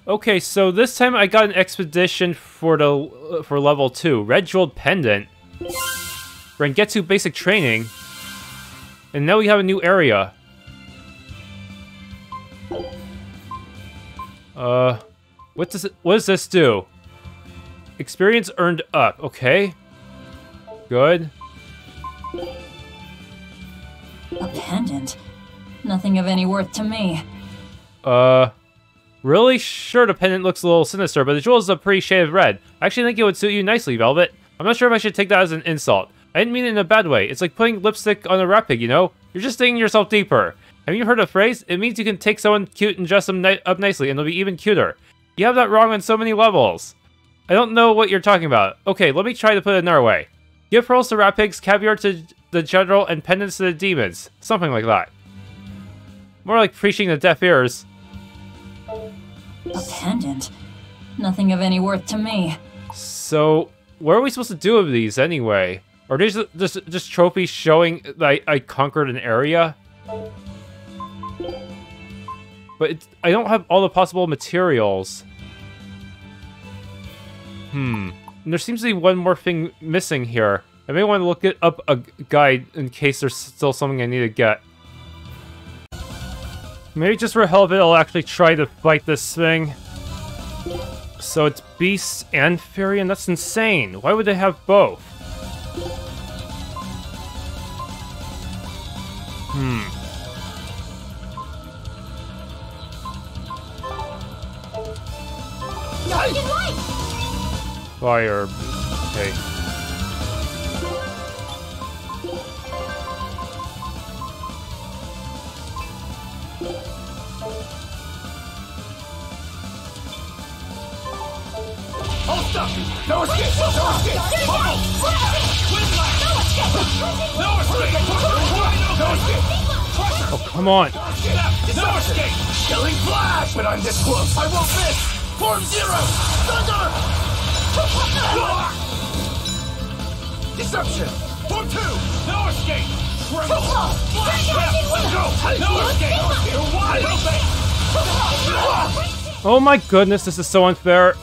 Okay, so this time I got an expedition for level 2. Red Jeweled Pendant. Rengetsu Basic Training. And now we have a new area. What does this do? Experience earned up, okay. Good. A pendant? Nothing of any worth to me. Really? Sure, the pendant looks a little sinister, but the jewel is a pretty shade of red. I actually think it would suit you nicely, Velvet. I'm not sure if I should take that as an insult. I didn't mean it in a bad way. It's like putting lipstick on a rat pig, you know? You're just digging yourself deeper. Have you heard the phrase? It means you can take someone cute and dress them up nicely, and they'll be even cuter. You have that wrong on so many levels. I don't know what you're talking about. Okay, let me try to put it another way. Give pearls to rat pigs, caviar to the general, and pendants to the demons. Something like that. More like preaching to deaf ears. A pendant? Nothing of any worth to me. So, what are we supposed to do with these anyway? Are these just trophies showing that I conquered an area? But I don't have all the possible materials. And there seems to be one more thing missing here. I may want to look up a guide in case there's still something I need to get. Maybe just for hell of it, I'll actually try to fight this thing. So it's Beast and Fairy, and that's insane. Why would they have both? Fire. Okay. Hold up! No escape! No escape! No escape! No escape! Oh, come on! No escape! Killing flash! But I'm this close! I won't miss! Form Zero! Thunder! Deception! Form 2! No escape! Tremble! Flash! Go! No escape! You're wide open! Oh my goodness, this is so unfair.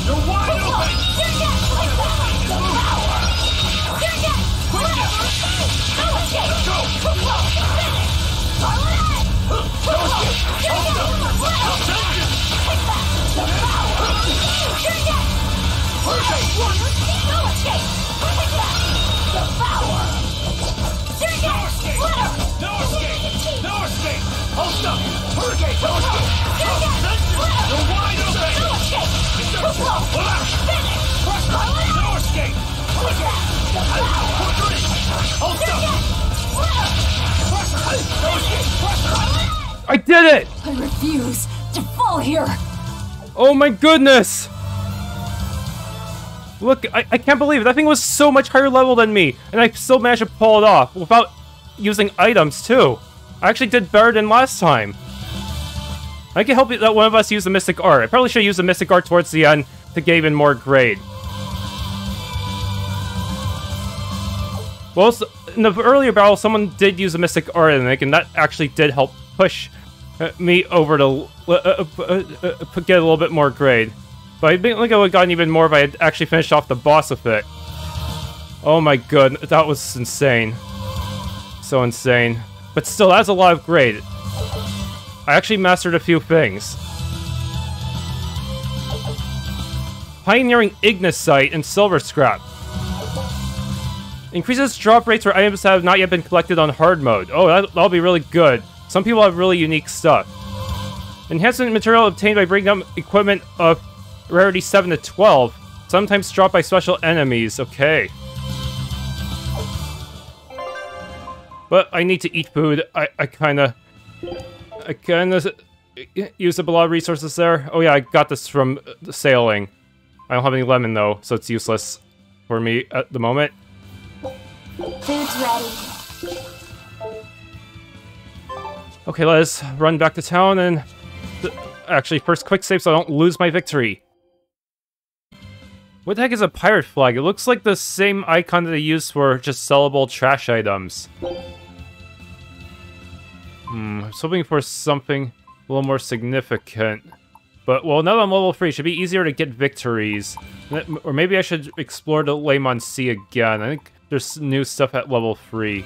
You're wide open! Hold up! Hurricane! No escape! You're wide open! No escape! No escape! Hold up! I did it! I refuse to fall here! Oh my goodness! Look, I can't believe it. That thing was so much higher level than me, and I still managed to pull it off without using items, too. I actually did better than last time. I can help it that one of us use the Mystic Art. I probably should use the Mystic Art towards the end to get even more grade. Well, in the earlier battle, someone did use the Mystic Art, and that actually did help push me over to get a little bit more grade. But I think I would have gotten even more if I had actually finished off the boss with it. Oh my god, that was insane. So insane. But still, that's a lot of grade. I actually mastered a few things. Pioneering Ignisite and Silver Scrap. Increases drop rates for items that have not yet been collected on hard mode. Oh, that'll be really good. Some people have really unique stuff. Enhancement material obtained by bringing up equipment of rarity 7 to 12. Sometimes dropped by special enemies. Okay. But I need to eat food. I kinda used up a lot of resources there. Oh yeah, I got this from sailing. I don't have any lemon though, so it's useless for me at the moment. Food's ready. Okay, let's run back to town and... Actually, first quick save so I don't lose my victory. What the heck is a pirate flag? It looks like the same icon that they use for just sellable trash items. I was hoping for something little more significant. But, well, now that I'm level 3, it should be easier to get victories. Or maybe I should explore the Lemon Sea again. I think there's new stuff at level 3.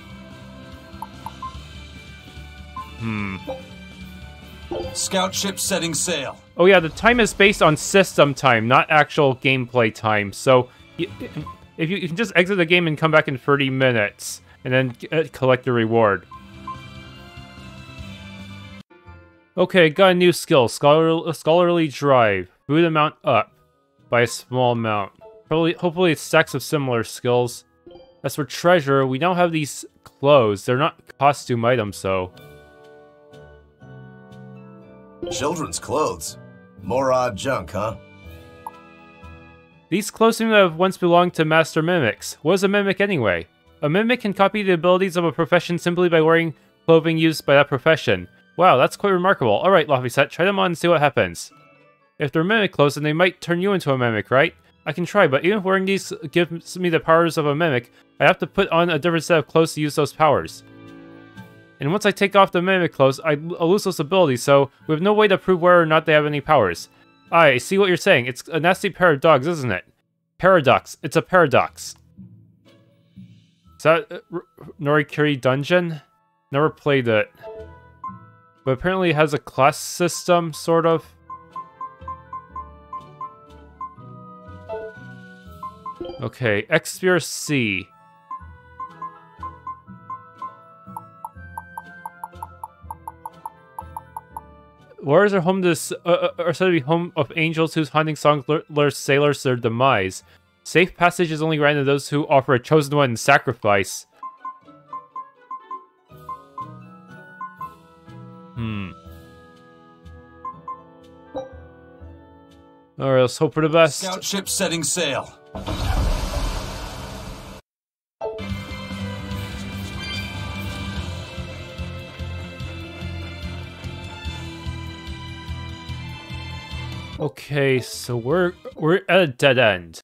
Scout ship setting sail. Oh yeah, the time is based on system time, not actual gameplay time. So, if you can just exit the game and come back in 30 minutes, and then collect the reward. Okay, got a new skill, Scholarly Drive. Move the amount up by a small amount. Hopefully it's stacks of similar skills. As for treasure, we now have these clothes. They're not costume items, so... Children's clothes. More odd junk, huh? These clothes seem to have once belonged to master mimics. What is a mimic anyway? A mimic can copy the abilities of a profession simply by wearing clothing used by that profession. Wow, that's quite remarkable. Alright, Laphicet, try them on and see what happens. If they're mimic clothes, then they might turn you into a mimic, right? I can try, but even if wearing these gives me the powers of a mimic, I have to put on a different set of clothes to use those powers. And once I take off the mimic clothes, I'll lose those abilities, so we have no way to prove whether or not they have any powers. I see what you're saying. It's a nasty paradox, isn't it? Paradox. It's a paradox. Is that Norikiri Dungeon? Never played it. But apparently it has a class system, sort of. Okay, X-Sphere C. Warriors are home to are said to be home of angels whose haunting songs lure sailors to their demise. Safe passage is only granted to those who offer a chosen one in sacrifice. Alright, let's hope for the best. Scout ship setting sail. Okay, so we're at a dead end.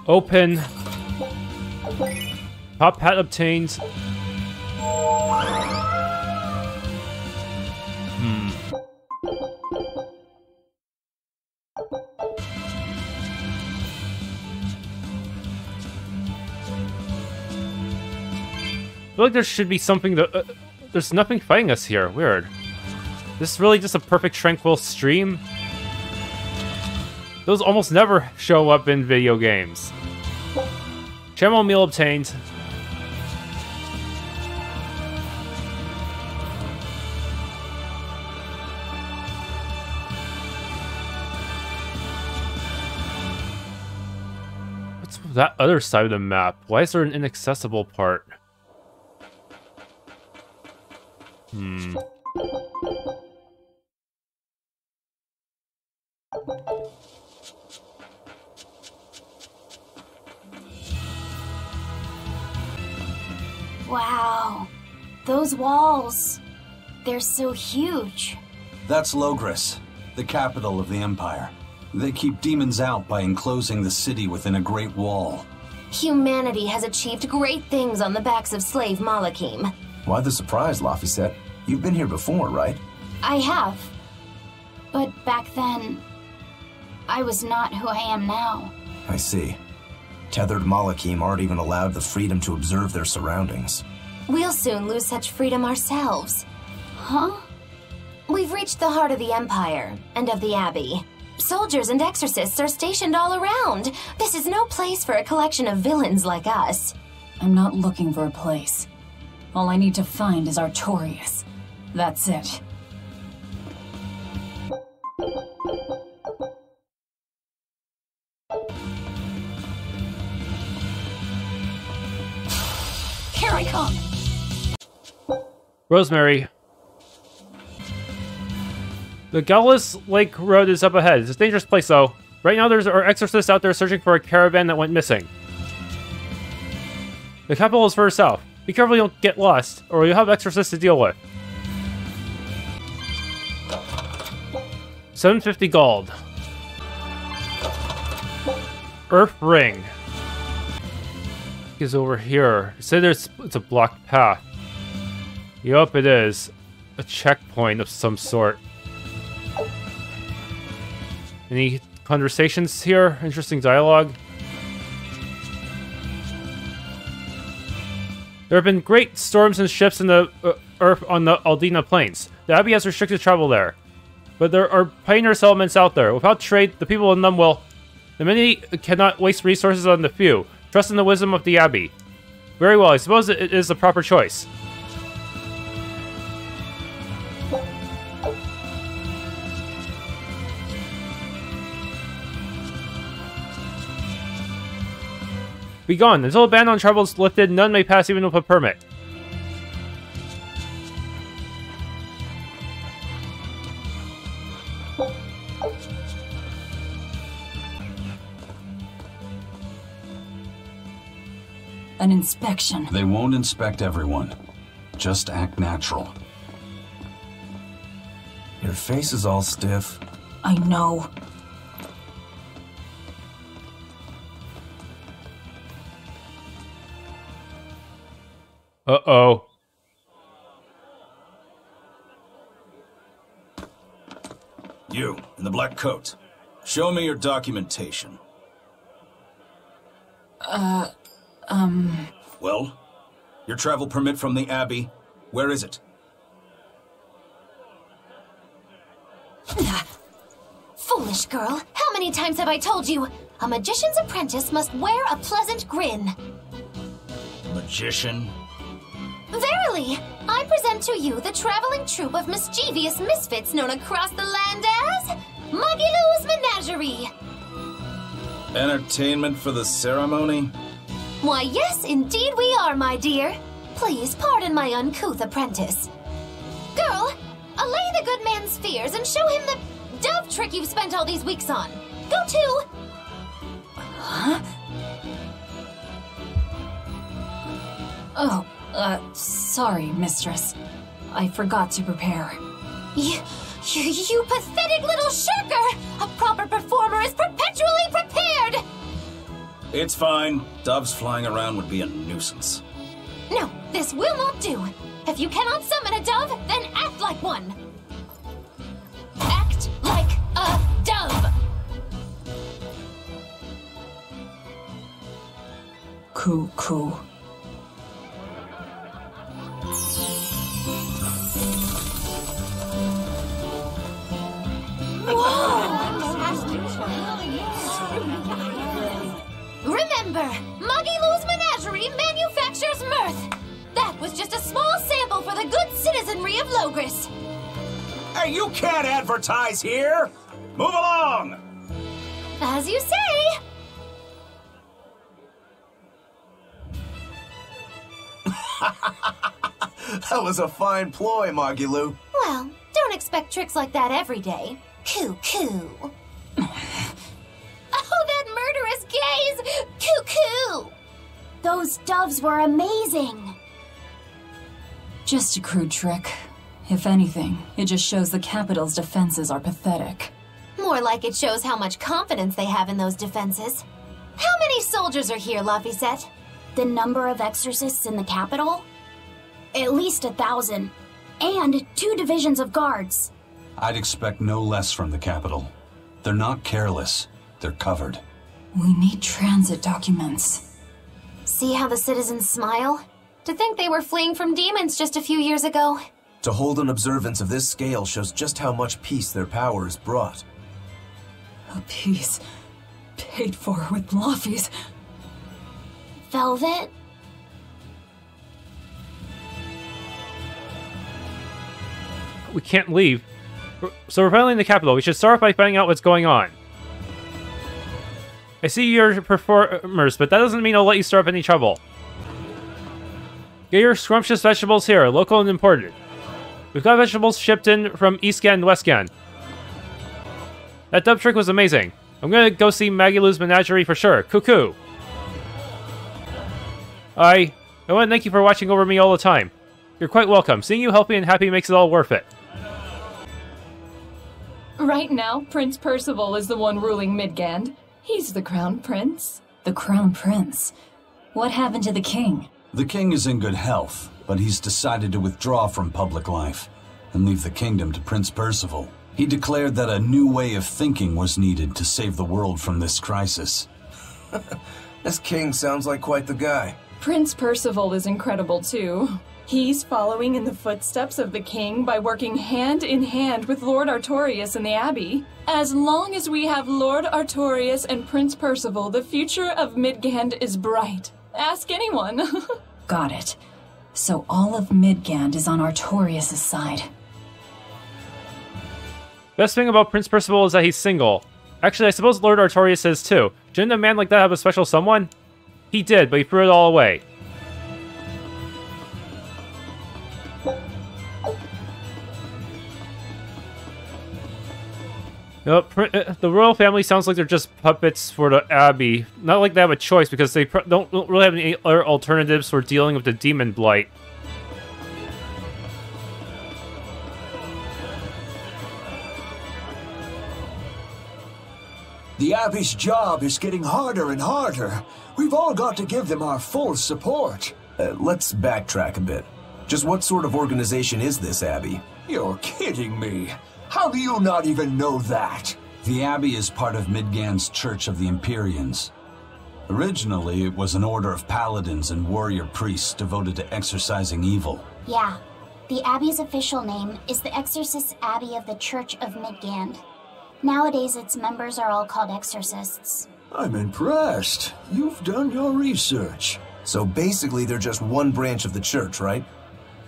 Open. Top hat obtained. I feel like there should be something that... there's nothing fighting us here. Weird. This is really just a perfect tranquil stream. Those almost never show up in video games. Chamomile meal obtained. What's that other side of the map? Why is there an inaccessible part? Wow, those walls, they're so huge. That's Loegres, the capital of the Empire. They keep demons out by enclosing the city within a great wall. Humanity has achieved great things on the backs of slave Malakim. Why the surprise, Laphicet? You've been here before, right? I have. But back then, I was not who I am now. I see. Tethered Malakim aren't even allowed the freedom to observe their surroundings. We'll soon lose such freedom ourselves. Huh? We've reached the heart of the Empire, and of the Abbey. Soldiers and exorcists are stationed all around. This is no place for a collection of villains like us. I'm not looking for a place. All I need to find is Artorius. That's it. Here I come! Rosemary. The Gallus Lake Road is up ahead. It's a dangerous place, though. Right now, there's our exorcists out there searching for a caravan that went missing. The capital is further south. Be careful you don't get lost, or you'll have exorcists to deal with. 750 gold. Earth Ring is over here. You said it's a blocked path. Yup, it is. A checkpoint of some sort. Any conversations here? Interesting dialogue. There have been great storms and ships in the Earth on the Aldina Plains. The Abbey has restricted travel there. But there are pioneer settlements out there. Without trade, the people in them will... The many cannot waste resources on the few. Trust in the wisdom of the Abbey. Very well, I suppose it is the proper choice. Be gone. Until a ban on travel is lifted, none may pass even with a permit. An inspection. They won't inspect everyone. Just act natural. Your face is all stiff. I know. Uh-oh. You, in the black coat. Show me your documentation. Well? Your travel permit from the Abbey? Where is it? Foolish girl, how many times have I told you? A magician's apprentice must wear a pleasant grin. Magician? Verily, I present to you the traveling troupe of mischievous misfits known across the land as Magilou's Menagerie. Entertainment for the ceremony? Why, yes, indeed we are, my dear. Please pardon my uncouth apprentice. Girl, allay the good man's fears and show him the dove trick you've spent all these weeks on. Go to... Huh? Oh, sorry, mistress. I forgot to prepare. You pathetic little shirker! A proper performer is perpetually prepared! It's fine. Doves flying around would be a nuisance. No, this will not do. If you cannot summon a dove, then act like one. Act like a dove! Coo. Remember, Magilou's Menagerie manufactures mirth. That was just a small sample for the good citizenry of Loegres. Hey, you can't advertise here! Move along! As you say. That was a fine ploy, Magilou. Well, don't expect tricks like that every day. Coo. Oh, that murderous gaze! Coo. Those doves were amazing. Just a crude trick. If anything, it just shows the capital's defenses are pathetic. More like it shows how much confidence they have in those defenses. How many soldiers are here, Laphicet? The number of exorcists in the capital? At least 1,000. And 2 divisions of guards. I'd expect no less from the capital. They're not careless. They're covered. We need transit documents. See how the citizens smile? To think they were fleeing from demons just a few years ago. To hold an observance of this scale shows just how much peace their power has brought. A piece paid for with Laffy's. Velvet? We can't leave. So we're finally in the capital. We should start by finding out what's going on. I see you're performers, but that doesn't mean I'll let you stir up any trouble. Get your scrumptious vegetables here, local and imported. We've got vegetables shipped in from Eastgan and Westgan. That dub trick was amazing. I'm gonna go see Magilou's Menagerie for sure. Cuckoo. I want to thank you for watching over me all the time. You're quite welcome. Seeing you healthy and happy makes it all worth it. Right now, Prince Percival is the one ruling Midgand. He's the Crown Prince. The Crown Prince? What happened to the king? The king is in good health, but he's decided to withdraw from public life and leave the kingdom to Prince Percival. He declared that a new way of thinking was needed to save the world from this crisis. This king sounds like quite the guy. Prince Percival is incredible too. He's following in the footsteps of the king by working hand in hand with Lord Artorius and the Abbey. As long as we have Lord Artorius and Prince Percival, the future of Midgand is bright. Ask anyone. Got it. So all of Midgand is on Artorius' side. Best thing about Prince Percival is that he's single. Actually, I suppose Lord Artorius is too. Shouldn't a man like that have a special someone? He did, but he threw it all away. The royal family sounds like they're just puppets for the Abbey. Not like they have a choice, because they don't really have any other alternatives for dealing with the Daemonblight. The Abbey's job is getting harder and harder. We've all got to give them our full support. Let's backtrack a bit. Just what sort of organization is this Abbey? You're kidding me. How do you not even know that? The Abbey is part of Midgand's Church of the Empyreans. Originally, it was an order of paladins and warrior priests devoted to exorcising evil. Yeah. The Abbey's official name is the Exorcist Abbey of the Church of Midgand. Nowadays, its members are all called exorcists. I'm impressed. You've done your research. So basically, they're just one branch of the church, right?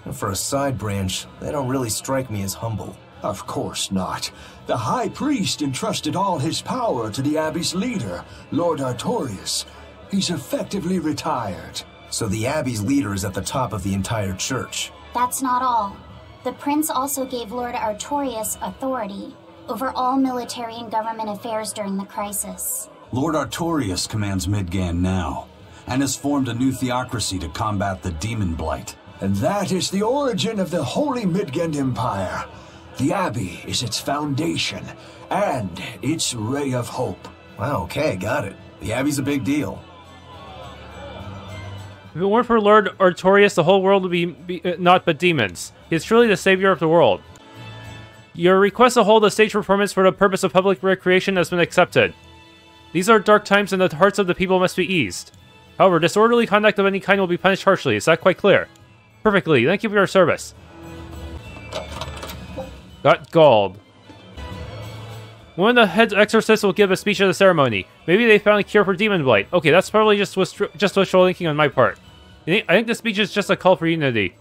And for a side branch, they don't really strike me as humble. Of course not. The High Priest entrusted all his power to the Abbey's leader, Lord Artorius. He's effectively retired. So the Abbey's leader is at the top of the entire church. That's not all. The prince also gave Lord Artorius authority over all military and government affairs during the crisis. Lord Artorius commands Midgand now, and has formed a new theocracy to combat the Daemonblight. And that is the origin of the Holy Midgand Empire. The Abbey is its foundation, and its ray of hope. Wow, okay, got it. The Abbey's a big deal. If it weren't for Lord Artorius, the whole world would be naught but demons. He is truly the savior of the world. Your request to hold a stage performance for the purpose of public recreation has been accepted. These are dark times and the hearts of the people must be eased. However, disorderly conduct of any kind will be punished harshly. Is that quite clear? Perfectly. Thank you for your service. Got galled. One of the head exorcists will give a speech at the ceremony. Maybe they found a cure for Daemonblight. Okay, that's probably just wishful thinking on my part. I think the speech is just a call for unity.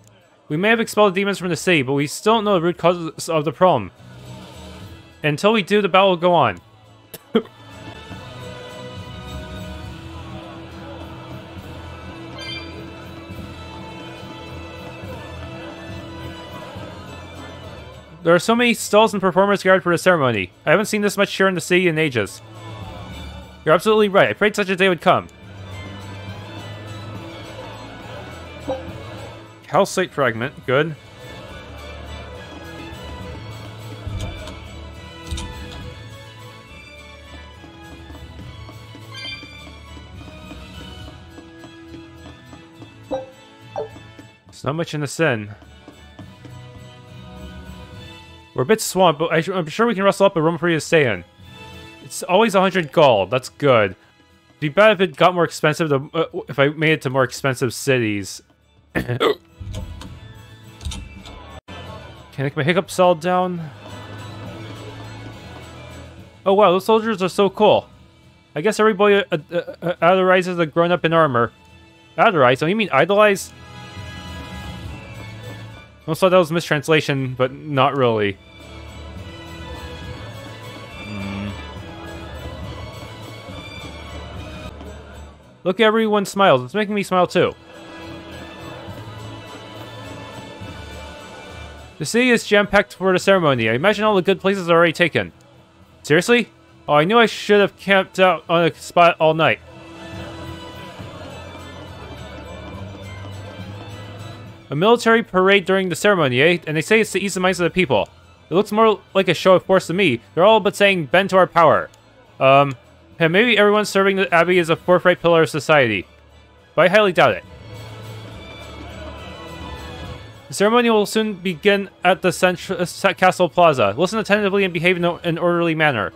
We may have expelled demons from the city, but we still don't know the root causes of the problem. Until we do, the battle will go on. There are so many stalls and performers gathered for the ceremony. I haven't seen this much cheer in the city in ages. You're absolutely right. I prayed such a day would come. Calcite fragment. Good. There's not much in the sin. We're a bit swamped, but I'm sure we can rustle up a room for you to stay in. It's always 100 gold. That's good. It'd be bad if it got more expensive, if I made it to more expensive cities. Can I make my hiccup cell down? Oh wow, those soldiers are so cool. I guess everybody idolizes a grown-up in armor. Idolize? Oh, you mean idolize? I almost thought that was a mistranslation, but not really. Look, everyone smiles. It's making me smile too. The city is jam-packed for the ceremony. I imagine all the good places are already taken. Seriously? Oh, I knew I should have camped out on a spot all night. A military parade during the ceremony, eh? And they say it's to ease the minds of the people. It looks more like a show of force to me. They're all but saying, bend to our power. And maybe everyone serving the Abbey is a forthright pillar of society. But I highly doubt it. The ceremony will soon begin at the Castle Plaza. Listen attentively and behave in an orderly manner.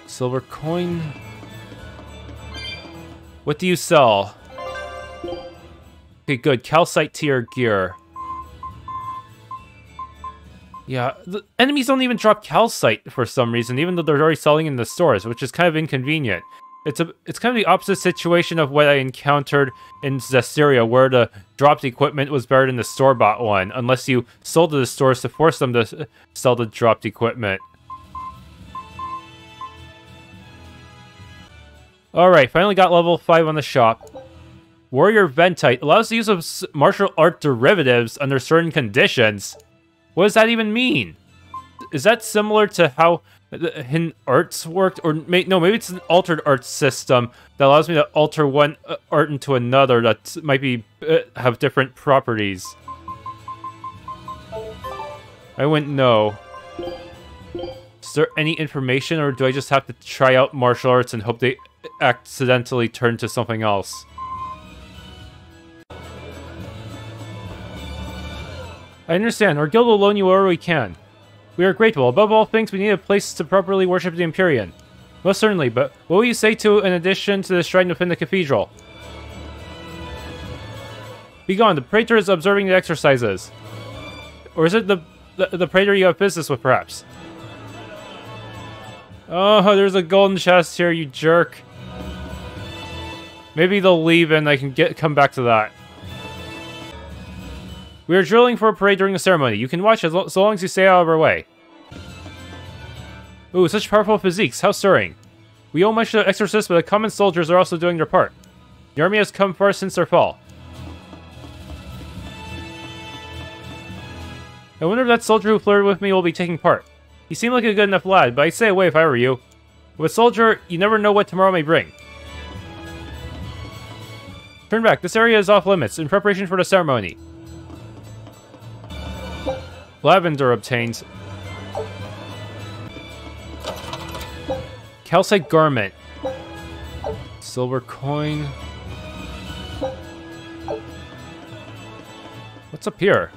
Silver coin. What do you sell? Okay, good. Calcite tier gear. Yeah, the enemies don't even drop calcite for some reason, even though they're already selling in the stores, which is kind of inconvenient. It's kind of the opposite situation of what I encountered in Berseria, where the dropped equipment was better than the store-bought one, unless you sold to the stores to force them to sell the dropped equipment. Alright, finally got level 5 on the shop. Warrior Ventite allows the use of martial art derivatives under certain conditions. What does that even mean? Is that similar to how hidden arts worked? Or no, maybe it's an altered art system that allows me to alter one art into another that might be have different properties. I wouldn't know. Is there any information, or do I just have to try out martial arts and hope they accidentally turn to something else? I understand. Our guild will loan you wherever we can. We are grateful. Above all things, we need a place to properly worship the Empyrean. Most certainly, but what will you say to an addition to the shrine within the cathedral? Begone, the praetor is observing the exercises. Or is it the praetor you have business with, perhaps? Oh, there's a golden chest here, you jerk. Maybe they'll leave and I can come back to that. We are drilling for a parade during the ceremony. You can watch so long as you stay out of our way. Ooh, such powerful physiques. How stirring. We owe much to the exorcists, but the common soldiers are also doing their part. The army has come far since their fall. I wonder if that soldier who flirted with me will be taking part. He seemed like a good enough lad, but I'd stay away if I were you. With a soldier, you never know what tomorrow may bring. Turn back. This area is off limits in preparation for the ceremony. Lavender obtained. Calcite garment. Silver coin. What's up here?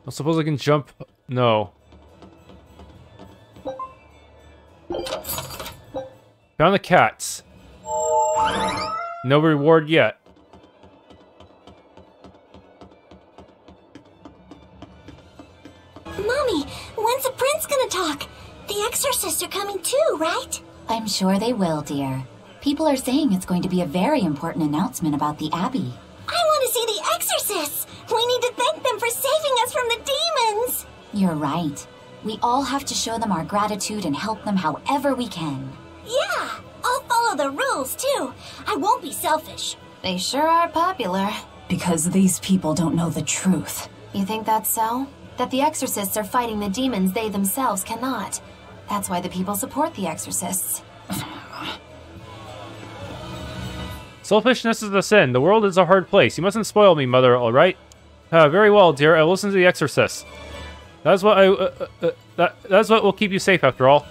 I suppose I can jump. No. Found the cats. No reward yet. Mommy, when's the prince gonna talk? The exorcists are coming too, right? I'm sure they will, dear. People are saying it's going to be a very important announcement about the Abbey. I want to see the exorcists! We need to thank them for saving us from the demons! You're right. We all have to show them our gratitude and help them however we can. Yeah, I'll follow the rules too. I won't be selfish. They sure are popular. Because these people don't know the truth. You think that's so? That the exorcists are fighting the demons they themselves cannot. That's why the people support the exorcists. Selfishness is a sin. The world is a hard place. You mustn't spoil me, mother, alright? Very well, dear. I'll listen to the exorcists. That's what that's what will keep you safe, after all.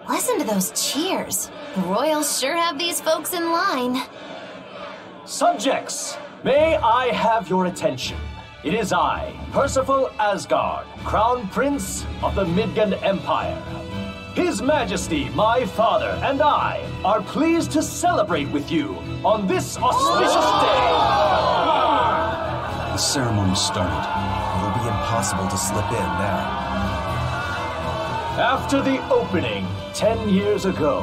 Listen to those cheers. The royals sure have these folks in line. Subjects, may I have your attention? It is I, Percival Asgard, Crown Prince of the Midgard Empire. His Majesty, my father, and I are pleased to celebrate with you on this auspicious day. The ceremony started. It'll be impossible to slip in now. After the opening 10 years ago,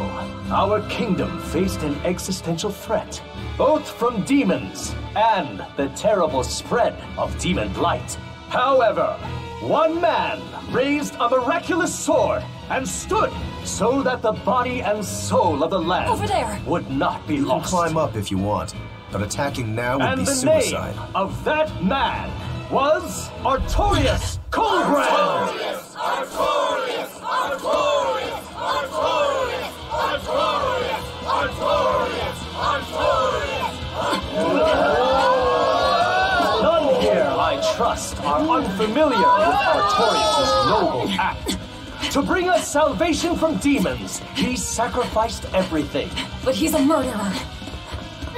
our kingdom faced an existential threat, both from demons and the terrible spread of Daemonblight. However, one man raised a miraculous sword and stood so that the body and soul of the land Over there. would not be You can lost. climb up if you want, but attacking now would And be the suicide. name of that man was Artorius Coldbrand! Artorius! Artorius! Artorius! Artorius! Artorius! Artorius! None here, I trust, are unfamiliar with Artorius' noble act. To bring us salvation from demons, he sacrificed everything. But he's a murderer.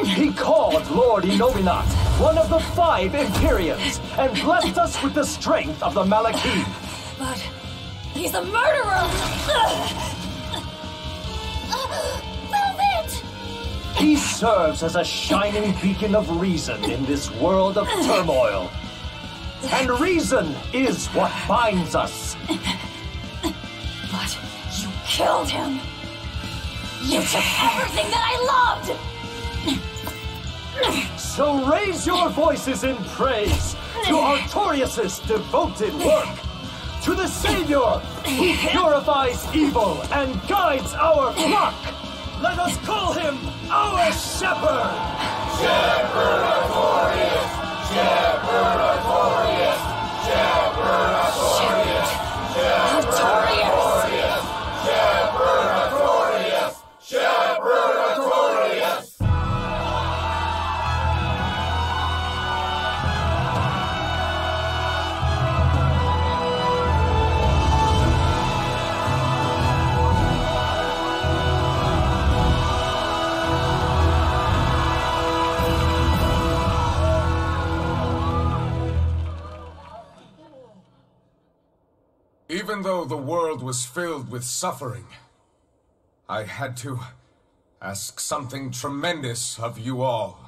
He called Lord Inominat, one of the 5 Imperiums, and blessed us with the strength of the Malachim. But he's a murderer! Velvet! He serves as a shining beacon of reason in this world of turmoil. And reason is what binds us. But you killed him! You took everything that I loved! So raise your voices in praise to Artorius' devoted work, to the Savior who purifies evil and guides our flock. Let us call him our Shepherd! Shepherd Artorius! Shepherd Artorius! Shepherd Artorius! Artorius! Shepherd Artorius! Shepherd Artorius! Even though the world was filled with suffering, I had to ask something tremendous of you all.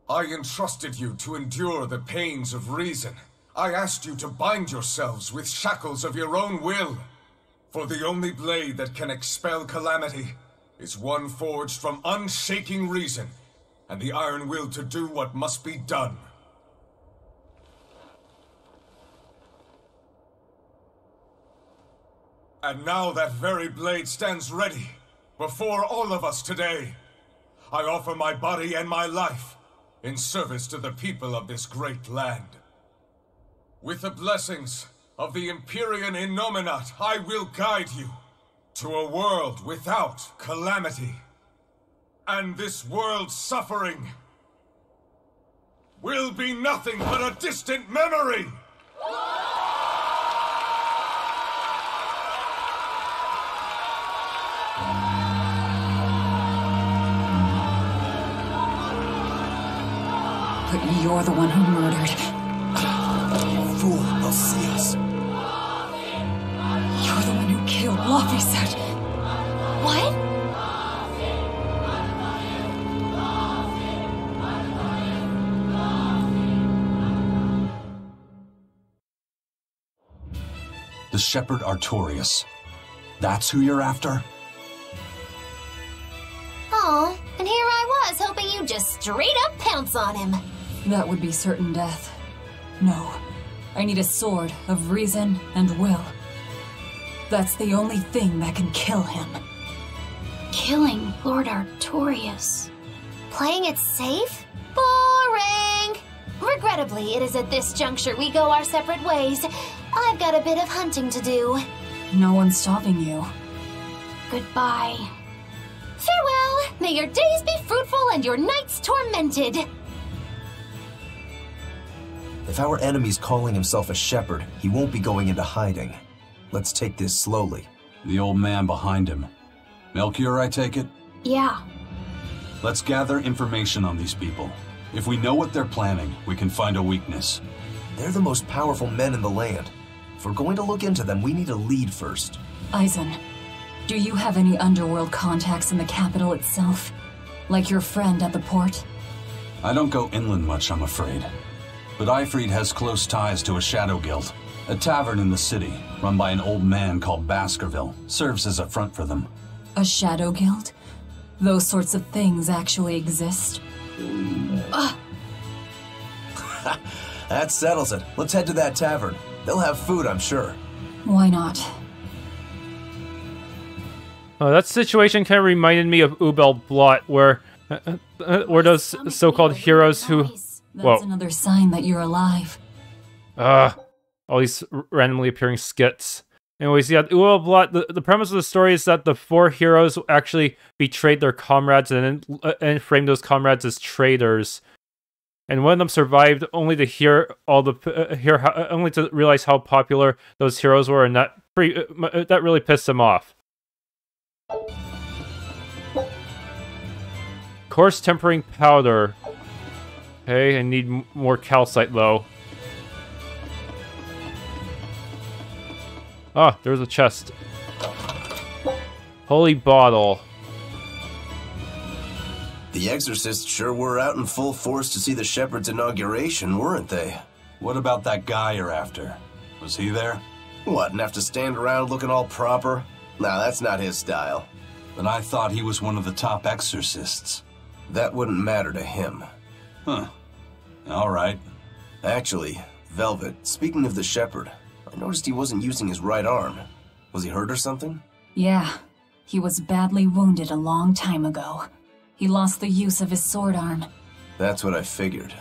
I entrusted you to endure the pains of reason. I asked you to bind yourselves with shackles of your own will. For the only blade that can expel calamity is one forged from unshaking reason and the iron will to do what must be done. And now that very blade stands ready before all of us today. I offer my body and my life in service to the people of this great land. With the blessings of the Empyrean Innominat, I will guide you to a world without calamity. And this world's suffering will be nothing but a distant memory! But you're the one who murdered. You fool, they'll see us. You're the one who killed Laphicet. What? The Shepherd Artorius. That's who you're after? Oh, and here I was, hoping you'd just straight up pounce on him. That would be certain death. No, I need a sword of reason and will. That's the only thing that can kill him. Killing Lord Artorius. Playing it safe? Boring! Regrettably, it is at this juncture we go our separate ways. I've got a bit of hunting to do. No one's stopping you. Goodbye. Farewell! May your days be fruitful and your nights tormented! If our enemy's calling himself a shepherd, he won't be going into hiding. Let's take this slowly. The old man behind him. Melchior, I take it? Yeah. Let's gather information on these people. If we know what they're planning, we can find a weakness. They're the most powerful men in the land. If we're going to look into them, we need a lead first. Eisen, do you have any underworld contacts in the capital itself? Like your friend at the port? I don't go inland much, I'm afraid. But Eifried has close ties to a shadow guild. A tavern in the city, run by an old man called Baskerville, serves as a front for them. A shadow guild? Those sorts of things actually exist? That settles it. Let's head to that tavern. They'll have food, I'm sure. Why not? Oh, that situation kind of reminded me of Aball Village, where those so-called heroes who... That's another sign that you're alive. All these randomly appearing skits. Anyways, yeah, Aball Village, the premise of the story is that the 4 heroes actually betrayed their comrades and framed those comrades as traitors. And one of them survived only to hear only to realize how popular those heroes were, and that really pissed him off. Coarse tempering powder. Okay, I need more calcite though. Ah, there's a chest. Holy bottle. The exorcists sure were out in full force to see the shepherd's inauguration, weren't they? What about that guy you're after? Was he there? What, and have to stand around looking all proper? Nah, that's not his style. But I thought he was one of the top exorcists. That wouldn't matter to him. Huh. All right. Actually, Velvet, speaking of the shepherd, I noticed he wasn't using his right arm. Was he hurt or something? Yeah. He was badly wounded a long time ago. He lost the use of his sword arm. That's what I figured.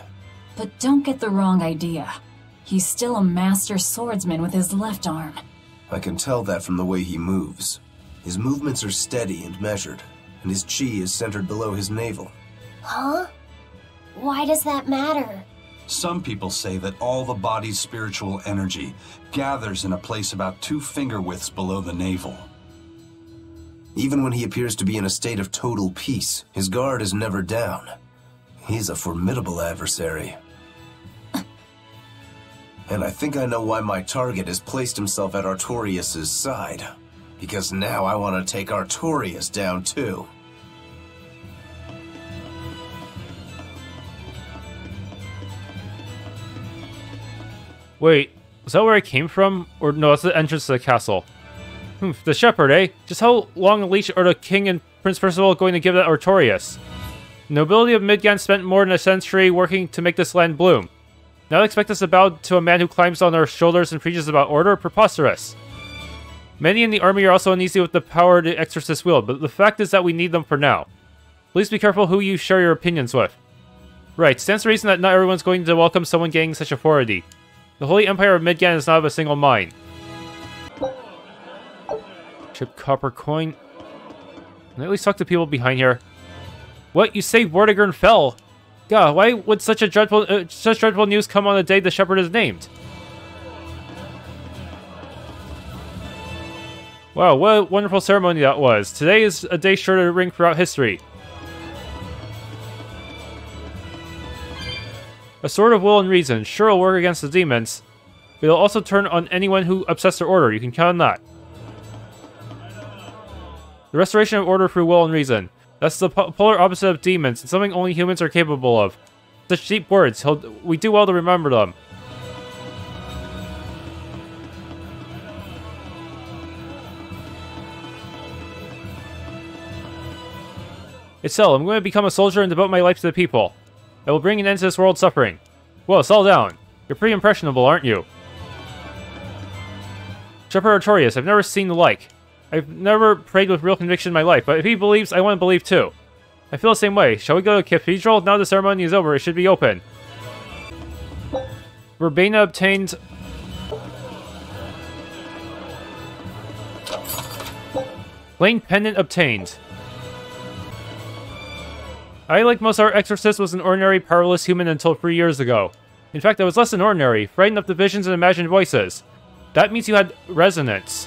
But don't get the wrong idea. He's still a master swordsman with his left arm. I can tell that from the way he moves. His movements are steady and measured, and his chi is centered below his navel. Huh? Why does that matter? Some people say that all the body's spiritual energy gathers in a place about 2 finger widths below the navel. Even when he appears to be in a state of total peace, his guard is never down. He's a formidable adversary. And I think I know why my target has placed himself at Artorius' side. Because now I want to take Artorius down too. Wait, is that where I came from? Or no, that's the entrance to the castle. The shepherd, eh? Just how long a leash are the king and Prince Percival going to give that Artorius? The nobility of Midgand spent more than a century working to make this land bloom. Now they expect us to bow to a man who climbs on our shoulders and preaches about order? Preposterous. Many in the army are also uneasy with the power the exorcists wield, but the fact is that we need them for now. Please be careful who you share your opinions with. Right, stands to reason that not everyone's going to welcome someone gaining such authority. The Holy Empire of Midgand is not of a single mind. Chip copper coin. Can I at least talk to people behind here? What? You say Vortigern fell? God, why would such dreadful news come on the day the shepherd is named? Wow, what a wonderful ceremony that was. Today is a day sure to ring throughout history. A sword of will and reason sure will work against the demons, but it'll also turn on anyone who upsets their order. You can count on that. The restoration of order through will and reason. That's the polar opposite of demons, and something only humans are capable of. Such deep words, we do well to remember them. Itself, I'm going to become a soldier and devote my life to the people. I will bring an end to this world's suffering. Well, settle down. You're pretty impressionable, aren't you? Shepherd Artorius, I've never seen the like. I've never prayed with real conviction in my life, but if he believes, I want to believe too. I feel the same way. Shall we go to the cathedral? Now the ceremony is over, it should be open. Verbena obtained... Lane pendant obtained. I, like most of our exorcists, was an ordinary, powerless human until 3 years ago. In fact, I was less than ordinary, frightened of the visions and imagined voices. That means you had resonance.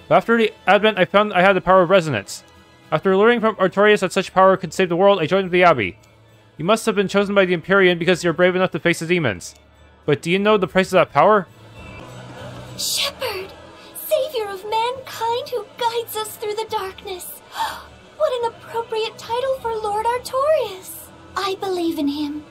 But after the Advent, I found I had the power of resonance. After learning from Artorius that such power could save the world, I joined the Abbey. You must have been chosen by the Empyrean because you're brave enough to face the demons. But do you know the price of that power? Shepherd! Savior of mankind who guides us through the darkness! What an appropriate title for Lord Artorius! I believe in him.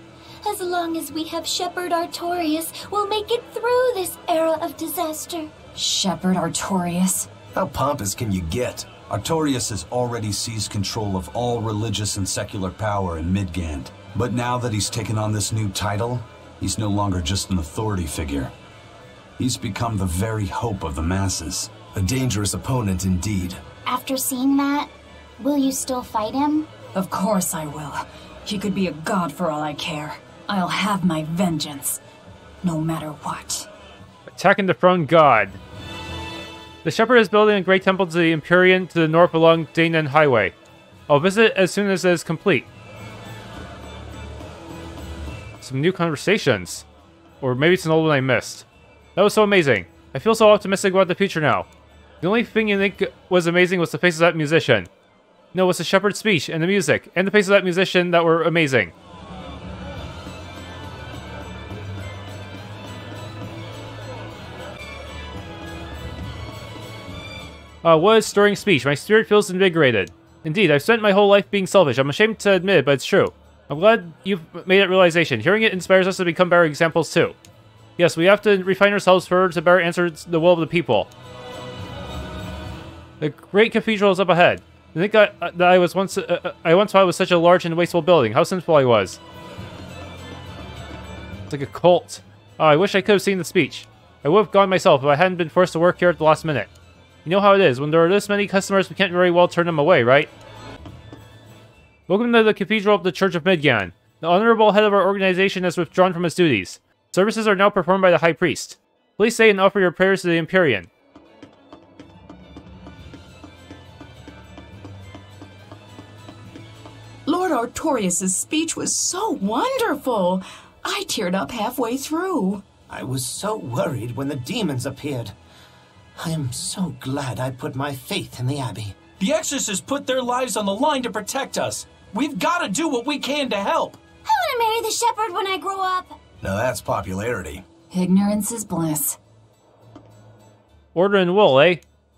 As long as we have Shepherd Artorius, we'll make it through this era of disaster. Shepherd Artorius? How pompous can you get? Artorius has already seized control of all religious and secular power in Midgand. But now that he's taken on this new title, he's no longer just an authority figure. He's become the very hope of the masses. A dangerous opponent indeed. After seeing that, will you still fight him? Of course I will. He could be a god for all I care. I'll have my vengeance, no matter what. Attacking the throne god. The shepherd is building a great temple to the Empyrean to the north along Danaan Highway. I'll visit as soon as it is complete. Some new conversations. Or maybe it's an old one I missed. That was so amazing. I feel so optimistic about the future now. The only thing you think was amazing was the face of that musician. No, it was the shepherd's speech and the music, and the face of that musician that were amazing. What a stirring speech. My spirit feels invigorated. Indeed, I've spent my whole life being selfish. I'm ashamed to admit it, but it's true. I'm glad you've made that realization. Hearing it inspires us to become better examples too. Yes, we have to refine ourselves further to better answer the will of the people. The great cathedral is up ahead. I think that I once thought it was such a large and wasteful building. How sinful I was. It's like a cult. Oh, I wish I could have seen the speech. I would have gone myself if I hadn't been forced to work here at the last minute. You know how it is. When there are this many customers, we can't very well turn them away, right? Welcome to the Cathedral of the Church of Midgand. The honorable head of our organization has withdrawn from his duties. Services are now performed by the High Priest. Please stay and offer your prayers to the Empyrean. Lord Artorius' speech was so wonderful. I teared up halfway through. I was so worried when the demons appeared. I am so glad I put my faith in the Abbey. The exorcists put their lives on the line to protect us. We've got to do what we can to help. I want to marry the shepherd when I grow up. Now that's popularity. Ignorance is bliss. Order and will, eh?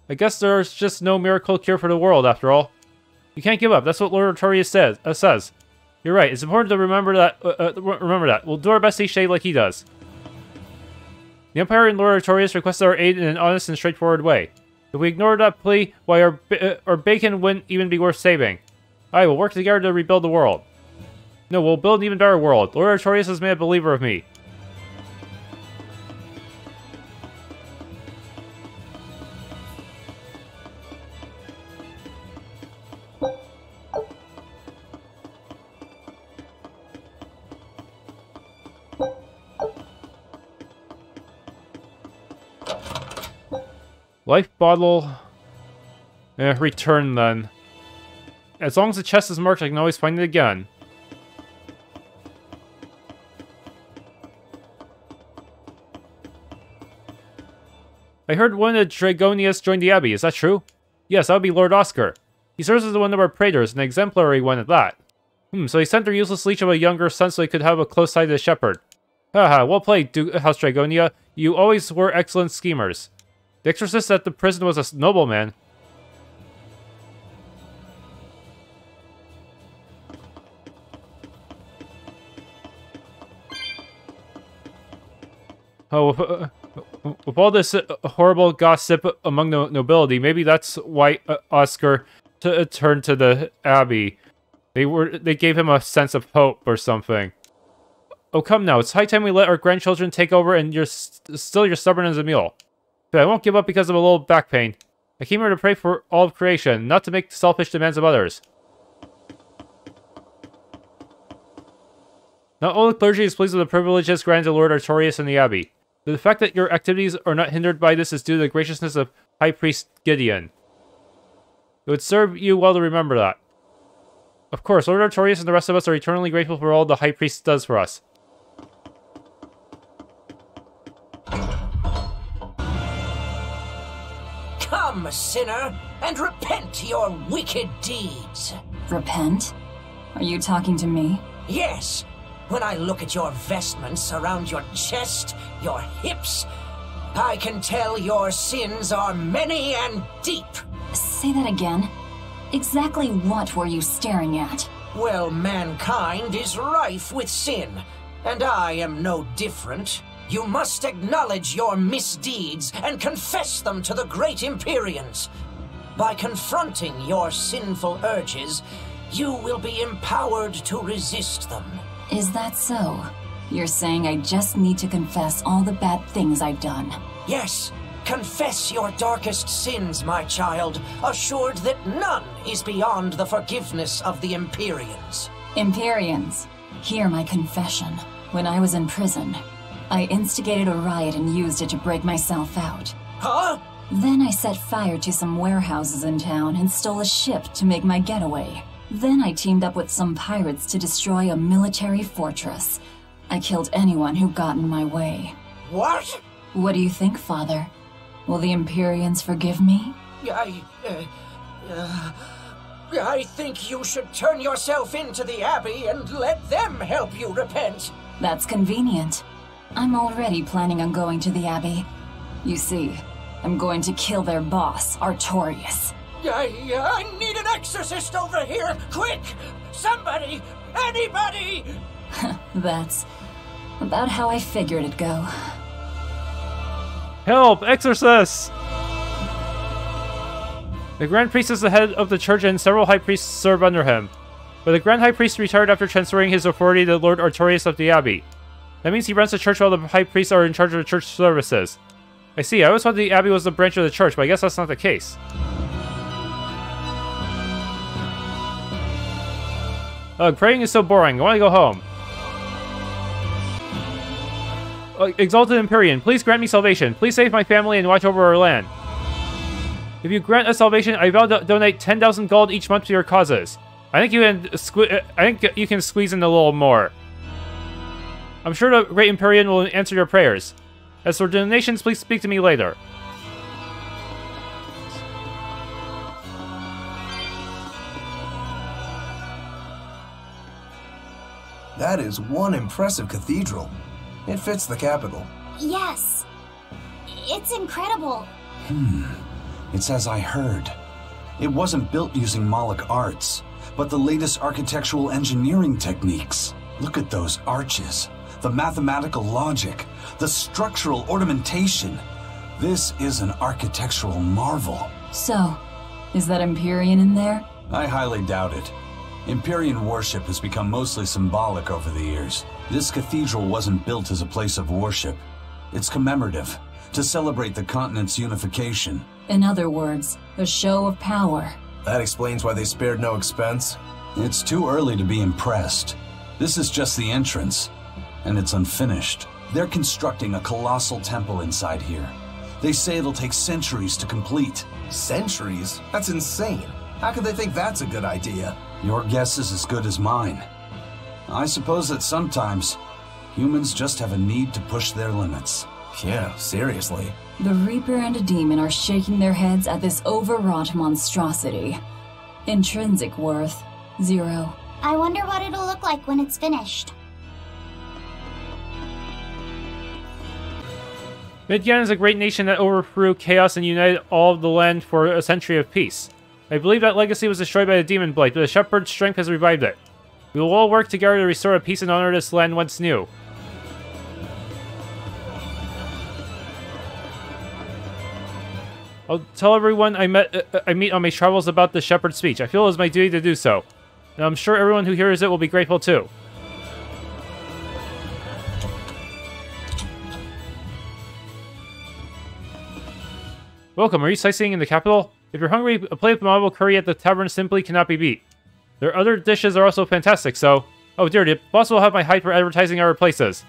I guess there's just no miracle cure for the world, after all. You can't give up. That's what Lord Artorius says. You're right. It's important to remember that. We'll do our best each day like he does. The Empire and Lord Artorius requested our aid in an honest and straightforward way. If we ignore that plea, why our bacon wouldn't even be worth saving. Alright, we'll work together to rebuild the world. No, we'll build an even better world. Lord Artorius has made a believer of me. Life bottle. Return then. As long as the chest is marked, I can always find it again. I heard one of the Dragonius joined the Abbey. Is that true? Yes, that would be Lord Oscar. He serves as one of our praetors, an exemplary one at that. So he sent their useless leech of a younger son so he could have a close tie to the shepherd. Haha, well played, House Dragonia. You always were excellent schemers. The exorcist at the prison was a nobleman. Oh, with all this horrible gossip among the nobility, maybe that's why Oscar turned to the Abbey. They gave him a sense of hope or something. Oh, come now, it's high time we let our grandchildren take over, and you're stubborn as a mule. But I won't give up because of a little back pain. I came here to pray for all of creation, not to make selfish demands of others. Not all the clergy is pleased with the privileges granted to Lord Artorius and the Abbey. The fact that your activities are not hindered by this is due to the graciousness of High Priest Gideon. It would serve you well to remember that. Of course, Lord Artorius and the rest of us are eternally grateful for all the High Priest does for us. Come, sinner, and repent your wicked deeds. Repent? Are you talking to me? Yes. When I look at your vestments around your chest, your hips, I can tell your sins are many and deep. Say that again. Exactly what were you staring at? Well, mankind is rife with sin, and I am no different. You must acknowledge your misdeeds and confess them to the great Empyreans. By confronting your sinful urges, you will be empowered to resist them. Is that so? You're saying I just need to confess all the bad things I've done? Yes. Confess your darkest sins, my child, assured that none is beyond the forgiveness of the Empyreans. Empyreans, hear my confession. When I was in prison, I instigated a riot and used it to break myself out. Huh? Then I set fire to some warehouses in town and stole a ship to make my getaway. Then I teamed up with some pirates to destroy a military fortress. I killed anyone who got in my way. What? What do you think, Father? Will the Empyreans forgive me? I think you should turn yourself into the Abbey and let them help you repent. That's convenient. I'm already planning on going to the Abbey. You see, I'm going to kill their boss, Artorius. I need an exorcist over here! Quick! Somebody! Anybody! That's about how I figured it'd go. Help! Exorcist! The Grand Priest is the head of the church and several high priests serve under him. But the Grand High Priest retired after transferring his authority to Lord Artorius of the Abbey. That means he runs the church while the high priests are in charge of the church services. I see, I always thought the Abbey was the branch of the church, but I guess that's not the case. Ugh, praying is so boring, I want to go home. Exalted Empyrean, please grant me salvation. Please save my family and watch over our land. If you grant us salvation, I vow to donate 10,000 gold each month to your causes. I think you can squeeze in a little more. I'm sure the Great Empyrean will answer your prayers. As for donations, please speak to me later. That is one impressive cathedral. It fits the capital. Yes. It's incredible. It's as I heard. It wasn't built using Moloch arts, but the latest architectural engineering techniques. Look at those arches, the mathematical logic, the structural ornamentation. This is an architectural marvel. So, is that Empyrean in there? I highly doubt it. Empyrean worship has become mostly symbolic over the years. This cathedral wasn't built as a place of worship. It's commemorative, to celebrate the continent's unification. In other words, a show of power. That explains why they spared no expense. It's too early to be impressed. This is just the entrance, and it's unfinished. They're constructing a colossal temple inside here. They say it'll take centuries to complete. Centuries? That's insane. How could they think that's a good idea? Your guess is as good as mine. I suppose that sometimes humans just have a need to push their limits. Yeah, seriously. The Reaper and a Demon are shaking their heads at this overwrought monstrosity. Intrinsic worth, 0. I wonder what it'll look like when it's finished. Midgand is a great nation that overthrew chaos and united all of the land for a century of peace. I believe that legacy was destroyed by the Daemonblight, but the Shepherd's strength has revived it. We will all work together to restore a peace and honor this land once new. I'll tell everyone I meet on my travels about the Shepherd's speech. I feel it is my duty to do so. And I'm sure everyone who hears it will be grateful too. Welcome, are you sightseeing in the capital? If you're hungry, a plate of marble curry at the tavern simply cannot be beat. Their other dishes are also fantastic, so... Oh dear, the boss will have my hide for advertising our places.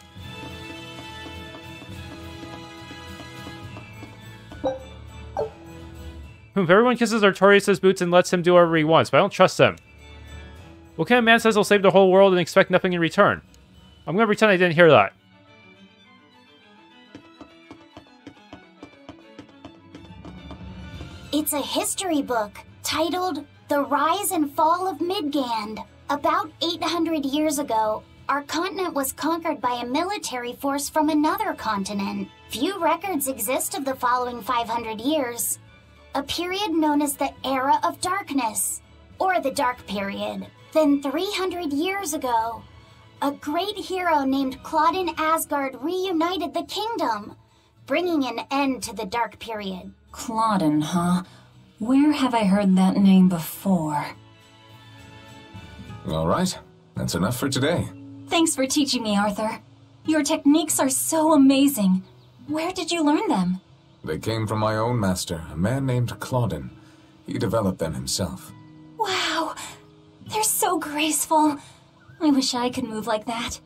If everyone kisses Artorius' boots and lets him do whatever he wants, but I don't trust him. What kind of man says he'll save the whole world and expect nothing in return? I'm gonna pretend I didn't hear that. It's a history book titled The Rise and Fall of Midgand. About 800 years ago, our continent was conquered by a military force from another continent. Few records exist of the following 500 years. A period known as the Era of Darkness, or the Dark Period. Then 300 years ago, a great hero named Claudin Asgard reunited the kingdom, bringing an end to the Dark Period. Claudin, huh? Where have I heard that name before? All right, that's enough for today. Thanks for teaching me, Arthur. Your techniques are so amazing. Where did you learn them? They came from my own master, a man named Claudin. He developed them himself. Wow, they're so graceful. I wish I could move like that.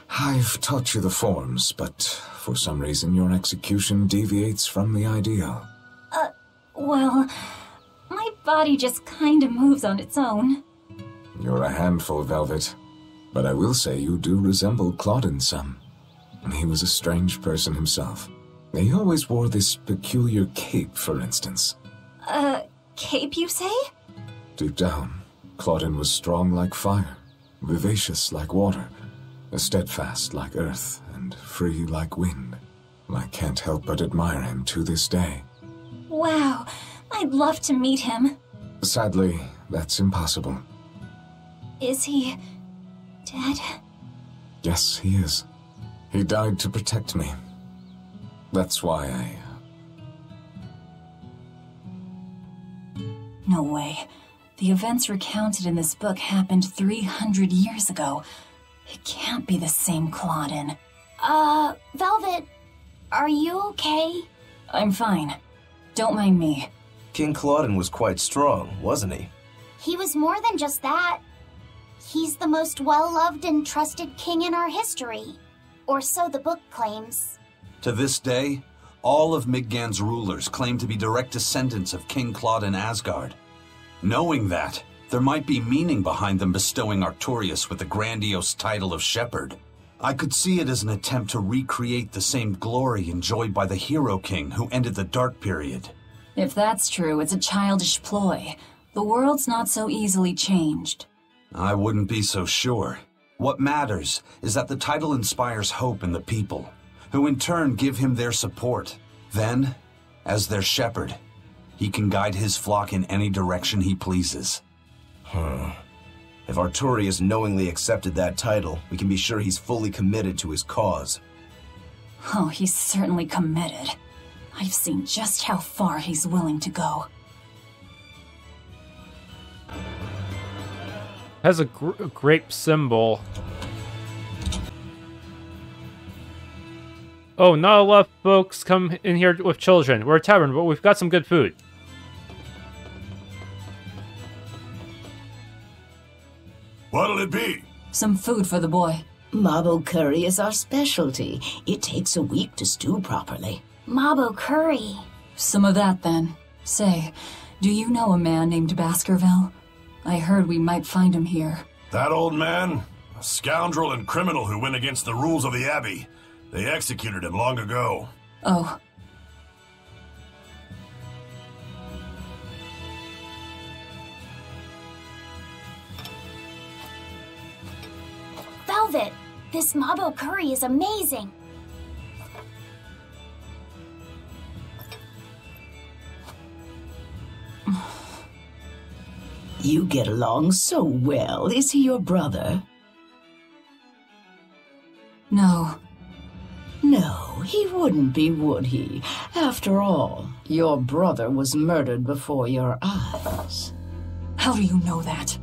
I've taught you the forms, but for some reason your execution deviates from the ideal. Well, my body just kinda moves on its own. You're a handful, Velvet. But I will say you do resemble Claudin some. He was a strange person himself. He always wore this peculiar cape, for instance. Cape, you say? Deep down, Claudin was strong like fire, vivacious like water, steadfast like earth, and free like wind. I can't help but admire him to this day. Wow, I'd love to meet him. Sadly, that's impossible. Is he dead? Yes, he is. He died to protect me. That's why No way. The events recounted in this book happened 300 years ago. It can't be the same Claudin. Velvet, are you okay? I'm fine. Don't mind me. King Claudin was quite strong, wasn't he? He was more than just that. He's the most well-loved and trusted king in our history. Or so the book claims. To this day, all of Midgand's rulers claim to be direct descendants of King Claudin Asgard. Knowing that, there might be meaning behind them bestowing Artorius with the grandiose title of Shepherd. I could see it as an attempt to recreate the same glory enjoyed by the Hero King who ended the Dark Period. If that's true, it's a childish ploy. The world's not so easily changed. I wouldn't be so sure. What matters is that the title inspires hope in the people, who in turn give him their support. Then, as their shepherd, he can guide his flock in any direction he pleases. If Artorius knowingly accepted that title, we can be sure he's fully committed to his cause. Oh, he's certainly committed. I've seen just how far he's willing to go. Has a grape symbol. Oh, not a lot of folks come in here with children. We're a tavern, but we've got some good food. What'll it be? Some food for the boy. Mabo curry is our specialty. It takes a week to stew properly. Mabo curry. Some of that, then. Say, do you know a man named Baskerville? I heard we might find him here. That old man? A scoundrel and criminal who went against the rules of the Abbey. They executed him long ago. Oh. Velvet, this Mabo curry is amazing. You get along so well. Is he your brother? No. No, he wouldn't be, would he? After all, your brother was murdered before your eyes. How do you know that?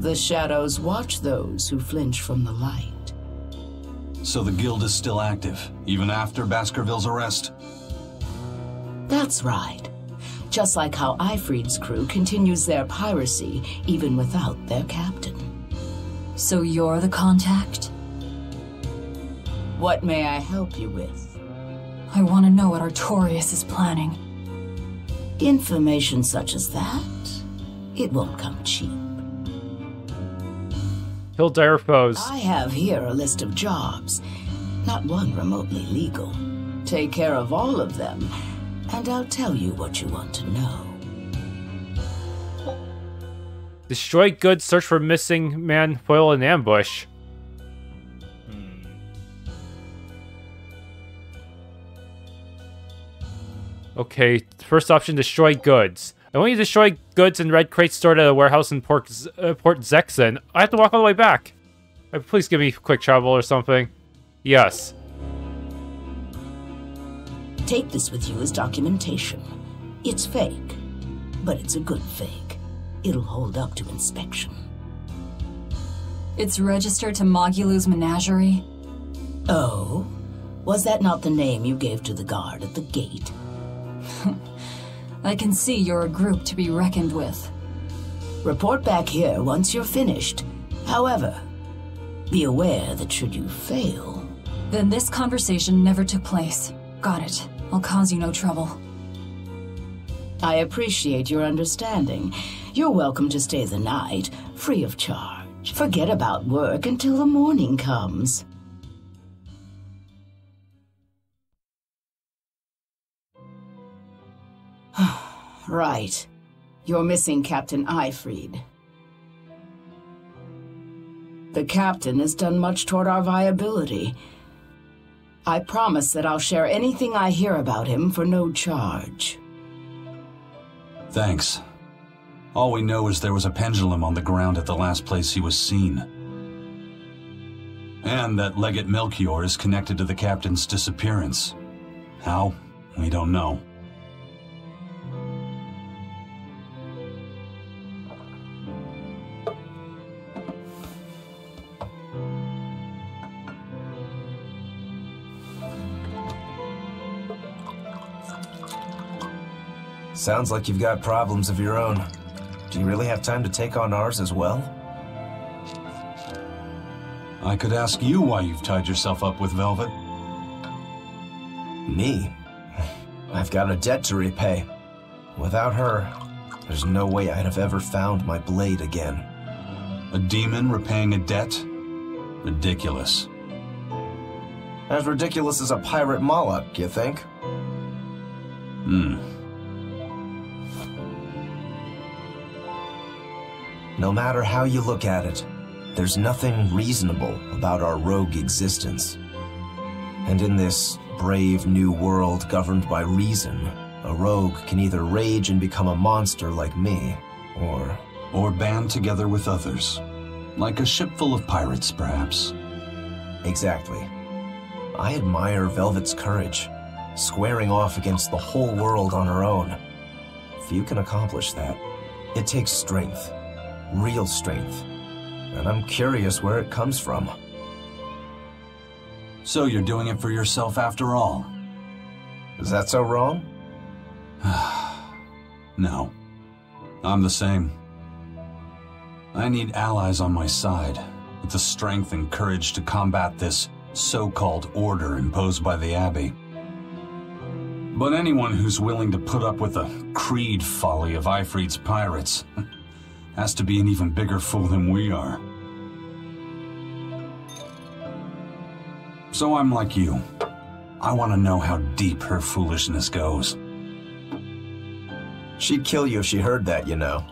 The shadows watch those who flinch from the light. So the guild is still active, even after Baskerville's arrest? That's right. Just like how Ifrid's crew continues their piracy even without their captain. So you're the contact? What may I help you with? I want to know what Artorius is planning. Information such as that, it won't come cheap. Kill dire foes. I have here a list of jobs, not one remotely legal. Take care of all of them, and I'll tell you what you want to know. Destroy goods, search for missing man, foil an ambush. Okay, first option, destroy goods. I want you to destroy goods in red crates stored at a warehouse in Port Zekson. I have to walk all the way back. Please give me quick travel or something. Yes. Take this with you as documentation. It's fake, but it's a good fake. It'll hold up to inspection. It's registered to Mogulu's menagerie. Oh? Was that not the name you gave to the guard at the gate? I can see you're a group to be reckoned with. Report back here once you're finished. However, be aware that should you fail... Then this conversation never took place. Got it. I'll cause you no trouble. I appreciate your understanding. You're welcome to stay the night, free of charge. Forget about work until the morning comes. Right. You're missing Captain Eyfried. The captain has done much toward our viability. I promise that I'll share anything I hear about him for no charge. Thanks. All we know is there was a pendulum on the ground at the last place he was seen. And that Legate Melchior is connected to the captain's disappearance. How? We don't know. Sounds like you've got problems of your own. Do you really have time to take on ours as well? I could ask you why you've tied yourself up with Velvet. Me? I've got a debt to repay. Without her, there's no way I'd have ever found my blade again. A demon repaying a debt? Ridiculous. As ridiculous as a pirate Moloch, you think? No matter how you look at it, there's nothing reasonable about our rogue existence. And in this brave new world governed by reason, a rogue can either rage and become a monster like me, or band together with others. Like a ship full of pirates, perhaps. Exactly. I admire Velvet's courage, squaring off against the whole world on her own. Few can accomplish that. It takes strength. Real strength. And I'm curious where it comes from. So you're doing it for yourself after all? Is that so wrong? No. I'm the same. I need allies on my side, with the strength and courage to combat this so-called order imposed by the Abbey. But anyone who's willing to put up with the creed folly of Eyfried's pirates has to be an even bigger fool than we are. So I'm like you. I want to know how deep her foolishness goes. She'd kill you if she heard that, you know.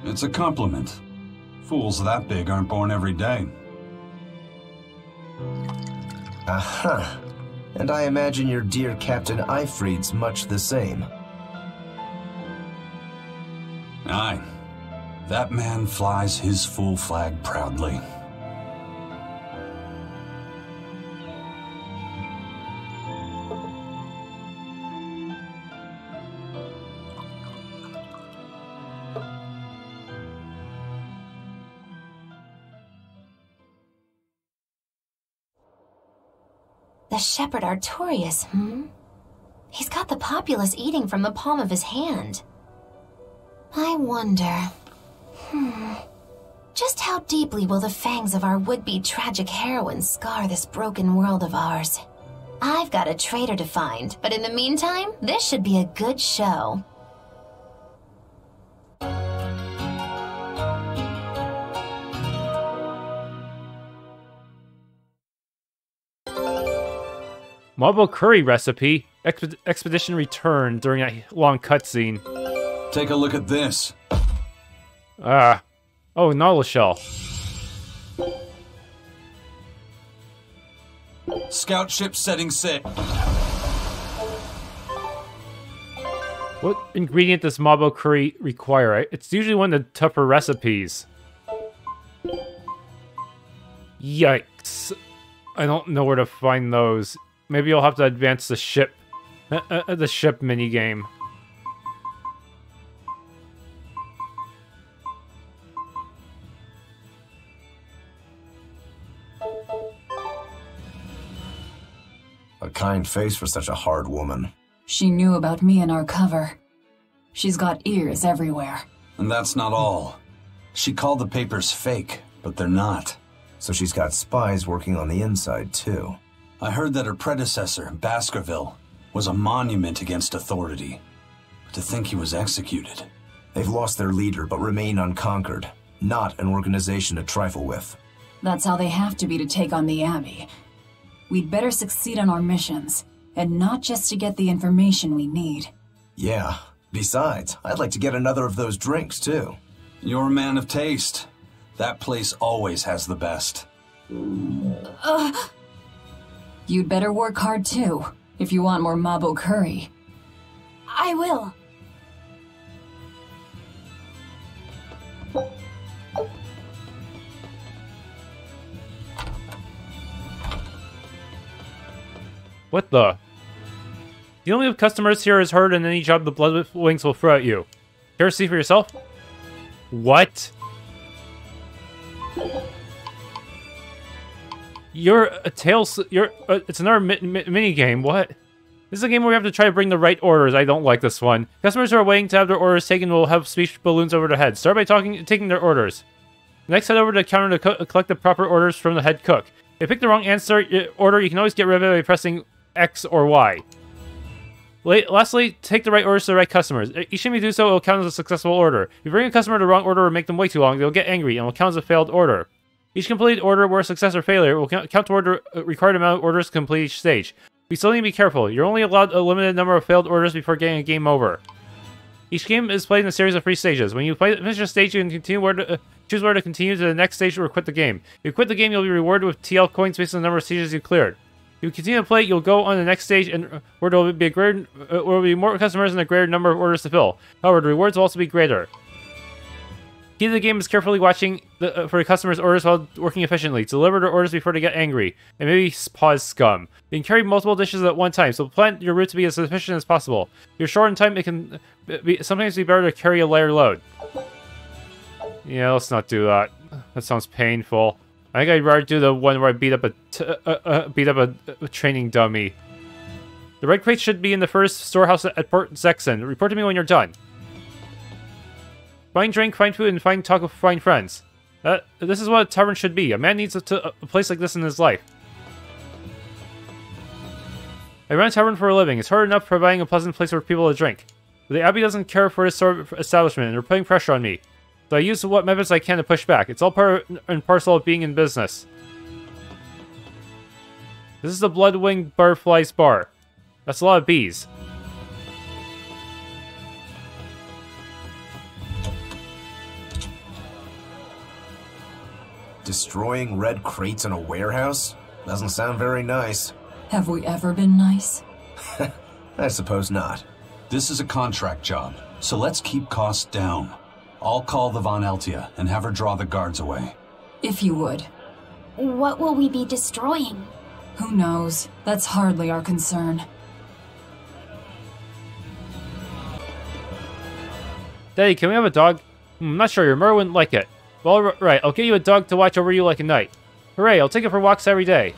It's a compliment. Fools that big aren't born every day. Aha. And I imagine your dear Captain Eyfried's much the same. Aye. That man flies his full flag proudly. The shepherd Artorius, He's got the populace eating from the palm of his hand. I wonder... Just how deeply will the fangs of our would-be tragic heroine scar this broken world of ours? I've got a traitor to find, but in the meantime, this should be a good show. Marble curry recipe. Expedition returned during a long cutscene. Take a look at this. Oh, Nautilus shell. Scout ship setting set. What ingredient does marble curry require? It's usually one of the tougher recipes. Yikes. I don't know where to find those. Maybe I'll have to advance the ship. The ship minigame. A kind face for such a hard woman. She knew about me and our cover. She's got ears everywhere. And that's not all. She called the papers fake, but they're not. So she's got spies working on the inside, too. I heard that her predecessor, Baskerville, was a monument against authority. But to think he was executed. They've lost their leader, but remain unconquered. Not an organization to trifle with. That's how they have to be to take on the Abbey. We'd better succeed on our missions, and not just to get the information we need. Yeah. Besides, I'd like to get another of those drinks, too. You're a man of taste. That place always has the best. You'd better work hard, too, if you want more Mabo curry. I will. What the? The only customers here is heard in any job the Blood Wings will throw at you. Care to see for yourself? What? You're a Tails. It's another mini game. What? This is a game where we have to try to bring the right orders. I don't like this one. Customers who are waiting to have their orders taken will have speech balloons over their heads. Start by taking their orders. Next, head over to the counter to collect the proper orders from the head cook. If you pick the wrong order, you can always get rid of it by pressing X or Y. Lastly, take the right orders to the right customers. Each time you do so, it will count as a successful order. If you bring a customer the wrong order or make them wait too long, they will get angry and will count as a failed order. Each completed order where a success or failure will count toward the required amount of orders to complete each stage. We still need to be careful. You're only allowed a limited number of failed orders before getting a game over. Each game is played in a series of 3 stages. When you finish a stage, you can continue choose whether to continue to the next stage or quit the game. If you quit the game, you'll be rewarded with TL coins based on the number of stages you cleared. If you continue to play, you'll go on the next stage, and where there will be more customers and a greater number of orders to fill. However, the rewards will also be greater. Key to the game is carefully watching for your customers' orders while working efficiently. Deliver their orders before they get angry, and maybe pause scum. You can carry multiple dishes at one time, so plan your route to be as efficient as possible. If you're short on time, it can sometimes be better to carry a lighter load. Yeah, let's not do that. That sounds painful. I think I'd rather do the one where I beat up a training dummy. The red crates should be in the first storehouse at Port Zekson. Report to me when you're done. Find drink, find food, and talk with find friends. This is what a tavern should be. A man needs a place like this in his life. I run a tavern for a living. It's hard enough providing a pleasant place for people to drink. But the Abbey doesn't care for this sort of establishment, and they're putting pressure on me. So I use what methods I can to push back. It's all part and parcel of being in business. This is the Bloodwing Butterflies Bar. That's a lot of bees. Destroying red crates in a warehouse? Doesn't sound very nice. Have we ever been nice? I suppose not. This is a contract job, so let's keep costs down. I'll call the Von Eltia and have her draw the guards away. If you would. What will we be destroying? Who knows? That's hardly our concern. Daddy, can we have a dog? I'm not sure, your mother wouldn't like it. Well, right, I'll get you a dog to watch over you like a knight. Hooray, I'll take it for walks every day.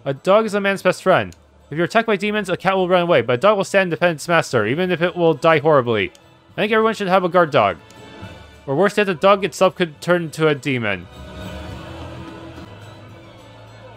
A dog is a man's best friend. If you're attacked by demons, a cat will run away, but a dog will stand and defend its master, even if it will die horribly. I think everyone should have a guard dog. Or worse yet, the dog itself could turn into a demon.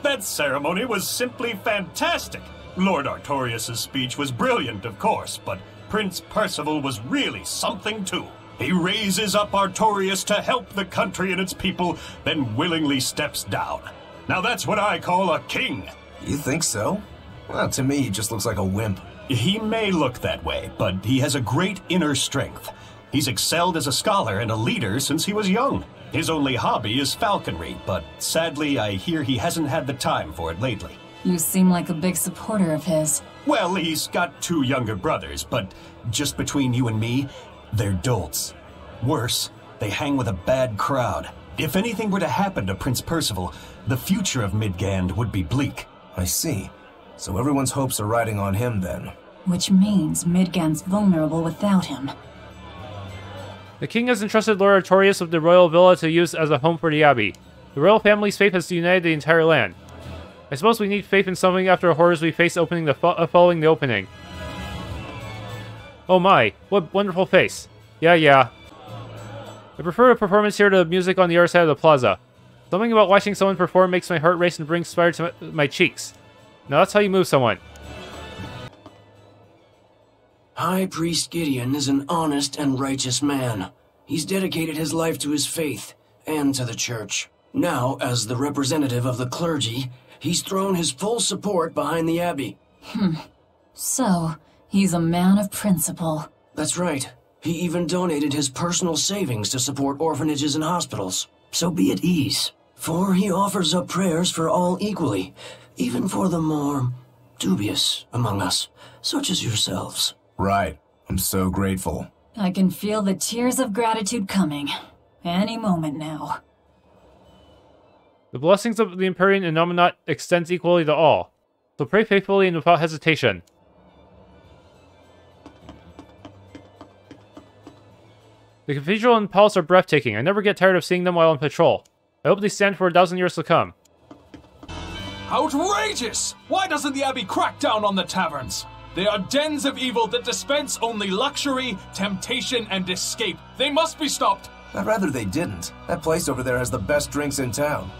That ceremony was simply fantastic. Lord Artorius' speech was brilliant, of course, but Prince Percival was really something too. He raises up Artorius to help the country and its people, then willingly steps down. Now that's what I call a king. You think so? Well, to me, he just looks like a wimp. He may look that way, but he has a great inner strength. He's excelled as a scholar and a leader since he was young. His only hobby is falconry, but sadly I hear he hasn't had the time for it lately. You seem like a big supporter of his. Well, he's got 2 younger brothers, but just between you and me, they're dolts. Worse, they hang with a bad crowd. If anything were to happen to Prince Percival, the future of Midgand would be bleak. I see. So everyone's hopes are riding on him then. Which means Midgand's vulnerable without him. The king has entrusted Lord Artorius with the royal villa to use as a home for the Abbey. The royal family's faith has united the entire land. I suppose we need faith in something after the horrors we face following the opening. Oh my, what wonderful face. Yeah. I prefer a performance here to the music on the other side of the plaza. Something about watching someone perform makes my heart race and brings fire to my cheeks. Now that's how you move someone. High Priest Gideon is an honest and righteous man. He's dedicated his life to his faith and to the church. Now, as the representative of the clergy, he's thrown his full support behind the Abbey. So, he's a man of principle. That's right. He even donated his personal savings to support orphanages and hospitals. So be at ease, for he offers up prayers for all equally, even for the more dubious among us, such as yourselves. Right. I'm so grateful. I can feel the tears of gratitude coming. Any moment now. The blessings of the Empyrean Innominate extends equally to all, so pray faithfully and without hesitation. The cathedral and palace are breathtaking. I never get tired of seeing them while on patrol. I hope they stand for 1,000 years to come. Outrageous! Why doesn't the Abbey crack down on the taverns? They are dens of evil that dispense only luxury, temptation, and escape. They must be stopped! I'd rather they didn't. That place over there has the best drinks in town.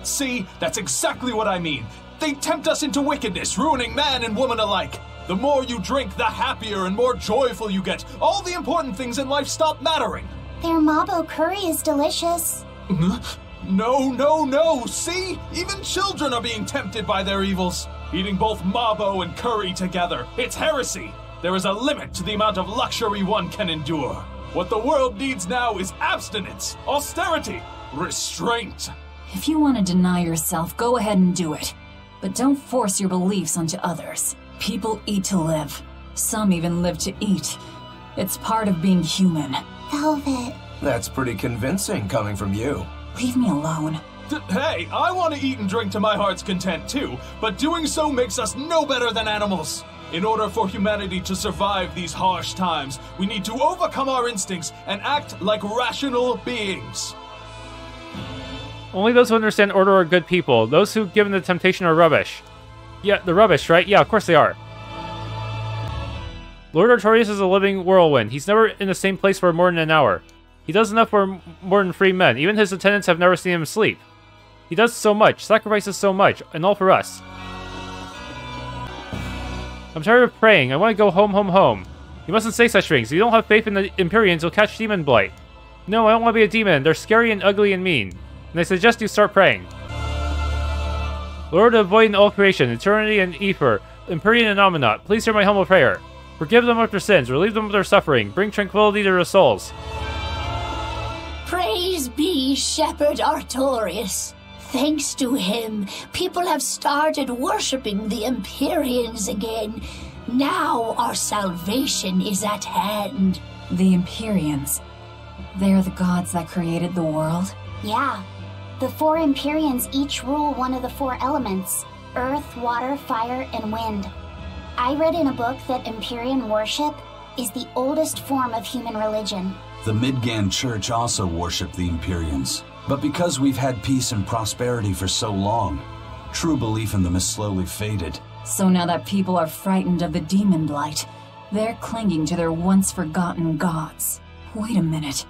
See, that's exactly what I mean. They tempt us into wickedness, ruining man and woman alike. The more you drink, the happier and more joyful you get. All the important things in life stop mattering. Their mabo curry is delicious. No. See? Even children are being tempted by their evils. Eating both mabo and curry together. It's heresy. There is a limit to the amount of luxury one can endure. What the world needs now is abstinence, austerity, restraint. If you want to deny yourself, go ahead and do it. But don't force your beliefs onto others. People eat to live. Some even live to eat. It's part of being human. Velvet. That's pretty convincing coming from you. Leave me alone. Hey, I want to eat and drink to my heart's content too, but doing so makes us no better than animals. In order for humanity to survive these harsh times, we need to overcome our instincts and act like rational beings. Only those who understand order are good people. Those who given the temptation are rubbish. Yeah, they're rubbish, right? Yeah, of course they are. Lord Artorius is a living whirlwind. He's never in the same place for more than an hour. He does enough for more than 3 men. Even his attendants have never seen him sleep. He does so much, sacrifices so much, and all for us. I'm tired of praying. I want to go home. You mustn't say such things. If you don't have faith in the Empyreans, you'll catch Daemonblight. No, I don't want to be a demon. They're scary and ugly and mean. And I suggest you start praying. Lord of Void and all creation, eternity and ether, Empyrean Innominate, please hear my humble prayer. Forgive them of their sins, relieve them of their suffering, bring tranquility to their souls. Praise be Shepherd Artorius. Thanks to him, people have started worshipping the Empyreans again. Now our salvation is at hand. The Empyreans. They're the gods that created the world? Yeah. The 4 Empyreans each rule one of the 4 elements: earth, water, fire, and wind. I read in a book that Empyrean worship is the oldest form of human religion. The Midgand Church also worshipped the Empyreans. But because we've had peace and prosperity for so long, true belief in them has slowly faded. So now that people are frightened of the Daemonblight, they're clinging to their once-forgotten gods. Wait a minute.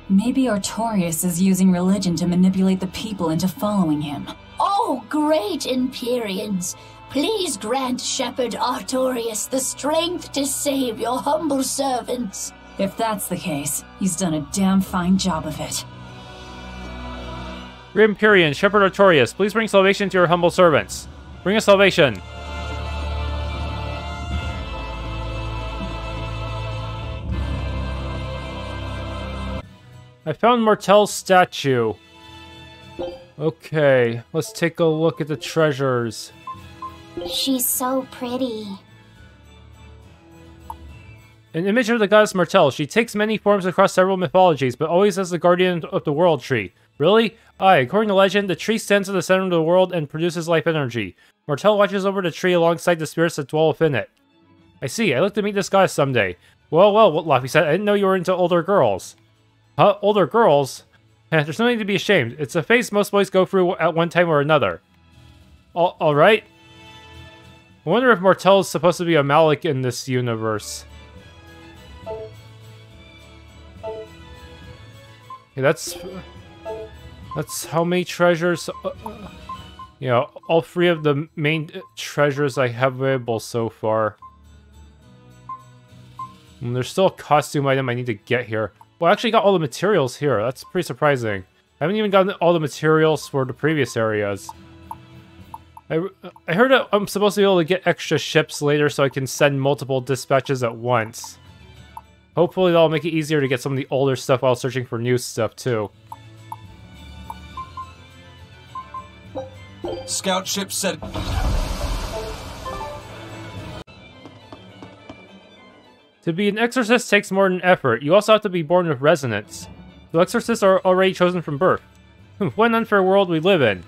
Maybe Artorius is using religion to manipulate the people into following him. Oh, great Empyreans! Please grant Shepherd Artorius the strength to save your humble servants. If that's the case, he's done a damn fine job of it. Great Empyrean, Shepherd Artorius, please bring salvation to your humble servants. Bring us salvation. I found Martel's statue. Okay, let's take a look at the treasures. She's so pretty. An image of the goddess Martel. She takes many forms across several mythologies, but always as the guardian of the world tree. Really? Aye, according to legend, the tree stands in the center of the world and produces life energy. Martel watches over the tree alongside the spirits that dwell within it. I see, I'd like to meet this goddess someday. Well, Laphicet, I didn't know you were into older girls. Huh? Older girls? There's no need to be ashamed. It's a phase most boys go through at one time or another. Alright. I wonder if Martel is supposed to be a Malik in this universe. Okay, that's how many treasures... yeah, all 3 of the main treasures I have available so far. And there's still a costume item I need to get here. Well, I actually got all the materials here. That's pretty surprising. I haven't even gotten all the materials for the previous areas. I heard I'm supposed to be able to get extra ships later so I can send multiple dispatches at once. Hopefully that'll make it easier to get some of the older stuff while searching for new stuff too. Scout ship said... To be an exorcist takes more than effort. You also have to be born with resonance. The exorcists are already chosen from birth. What an unfair world we live in.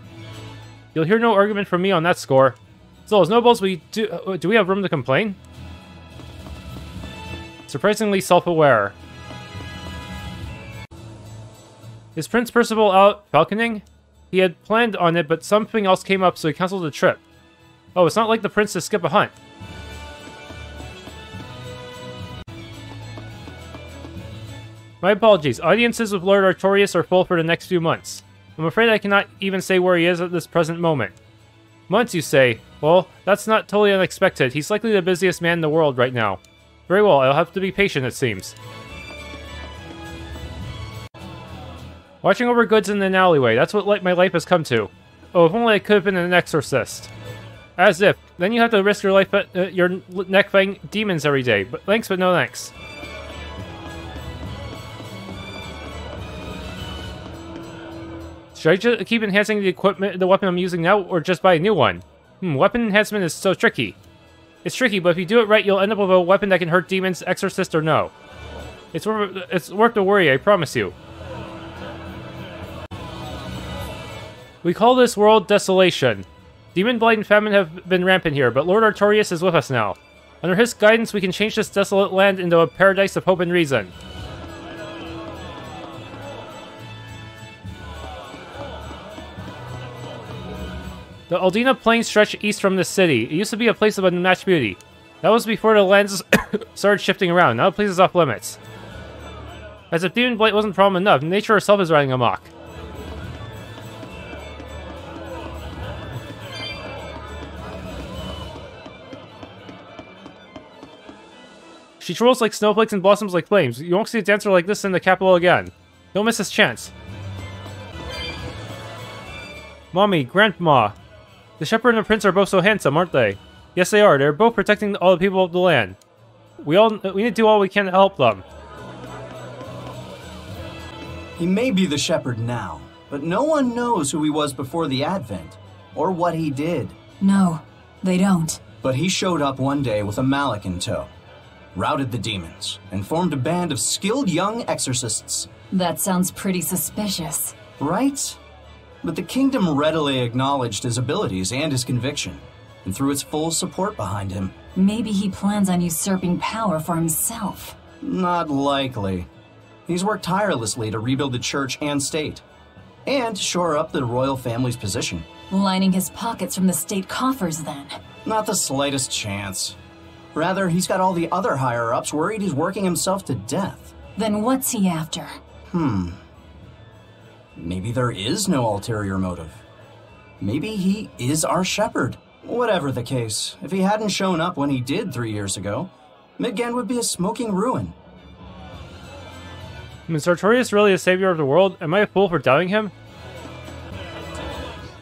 You'll hear no argument from me on that score. Still, as nobles, do we have room to complain? Surprisingly self-aware. Is Prince Percival out falconing? He had planned on it, but something else came up, so he cancelled the trip. Oh, it's not like the prince to skip a hunt. My apologies. Audiences with Lord Artorius are full for the next few months. I'm afraid I cannot even say where he is at this present moment. Months, you say? Well, that's not totally unexpected. He's likely the busiest man in the world right now. Very well, I'll have to be patient, it seems. Watching over goods in an alleyway, that's what my life has come to. Oh, if only I could have been an exorcist. As if. Then you have to risk your life at your neck fighting demons every day. But thanks, but no thanks. Should I just keep enhancing the weapon I'm using now, or just buy a new one? Weapon enhancement is so tricky. It's tricky, but if you do it right, you'll end up with a weapon that can hurt demons, exorcist or no. It's worth the worry, I promise you. We call this world desolation. Daemonblight and famine have been rampant here, but Lord Artorius is with us now. Under his guidance, we can change this desolate land into a paradise of hope and reason. The Aldina Plains stretch east from the city. It used to be a place of unmatched beauty. That was before the lands started shifting around. Now the place is off limits. As if Daemonblight wasn't problem enough, nature herself is running amok. She twirls like snowflakes and blossoms like flames. You won't see a dancer like this in the capital again. Don't miss this chance. Mommy, Grandma. The shepherd and the prince are both so handsome, aren't they? Yes, they are. They're both protecting all the people of the land. We need to do all we can to help them. He may be the shepherd now, but no one knows who he was before the Advent, or what he did. No, they don't. But he showed up one day with a Malik in tow, routed the demons, and formed a band of skilled young exorcists. That sounds pretty suspicious. Right? But the kingdom readily acknowledged his abilities and his conviction, and threw its full support behind him. Maybe he plans on usurping power for himself. Not likely. He's worked tirelessly to rebuild the church and state, and shore up the royal family's position. Lining his pockets from the state coffers, then? Not the slightest chance. Rather, he's got all the other higher-ups worried he's working himself to death. Then what's he after? Maybe there is no ulterior motive. Maybe he is our shepherd. Whatever the case, if he hadn't shown up when he did 3 years ago, Midgand would be a smoking ruin. Is Artorius really the savior of the world? Am I a fool for doubting him?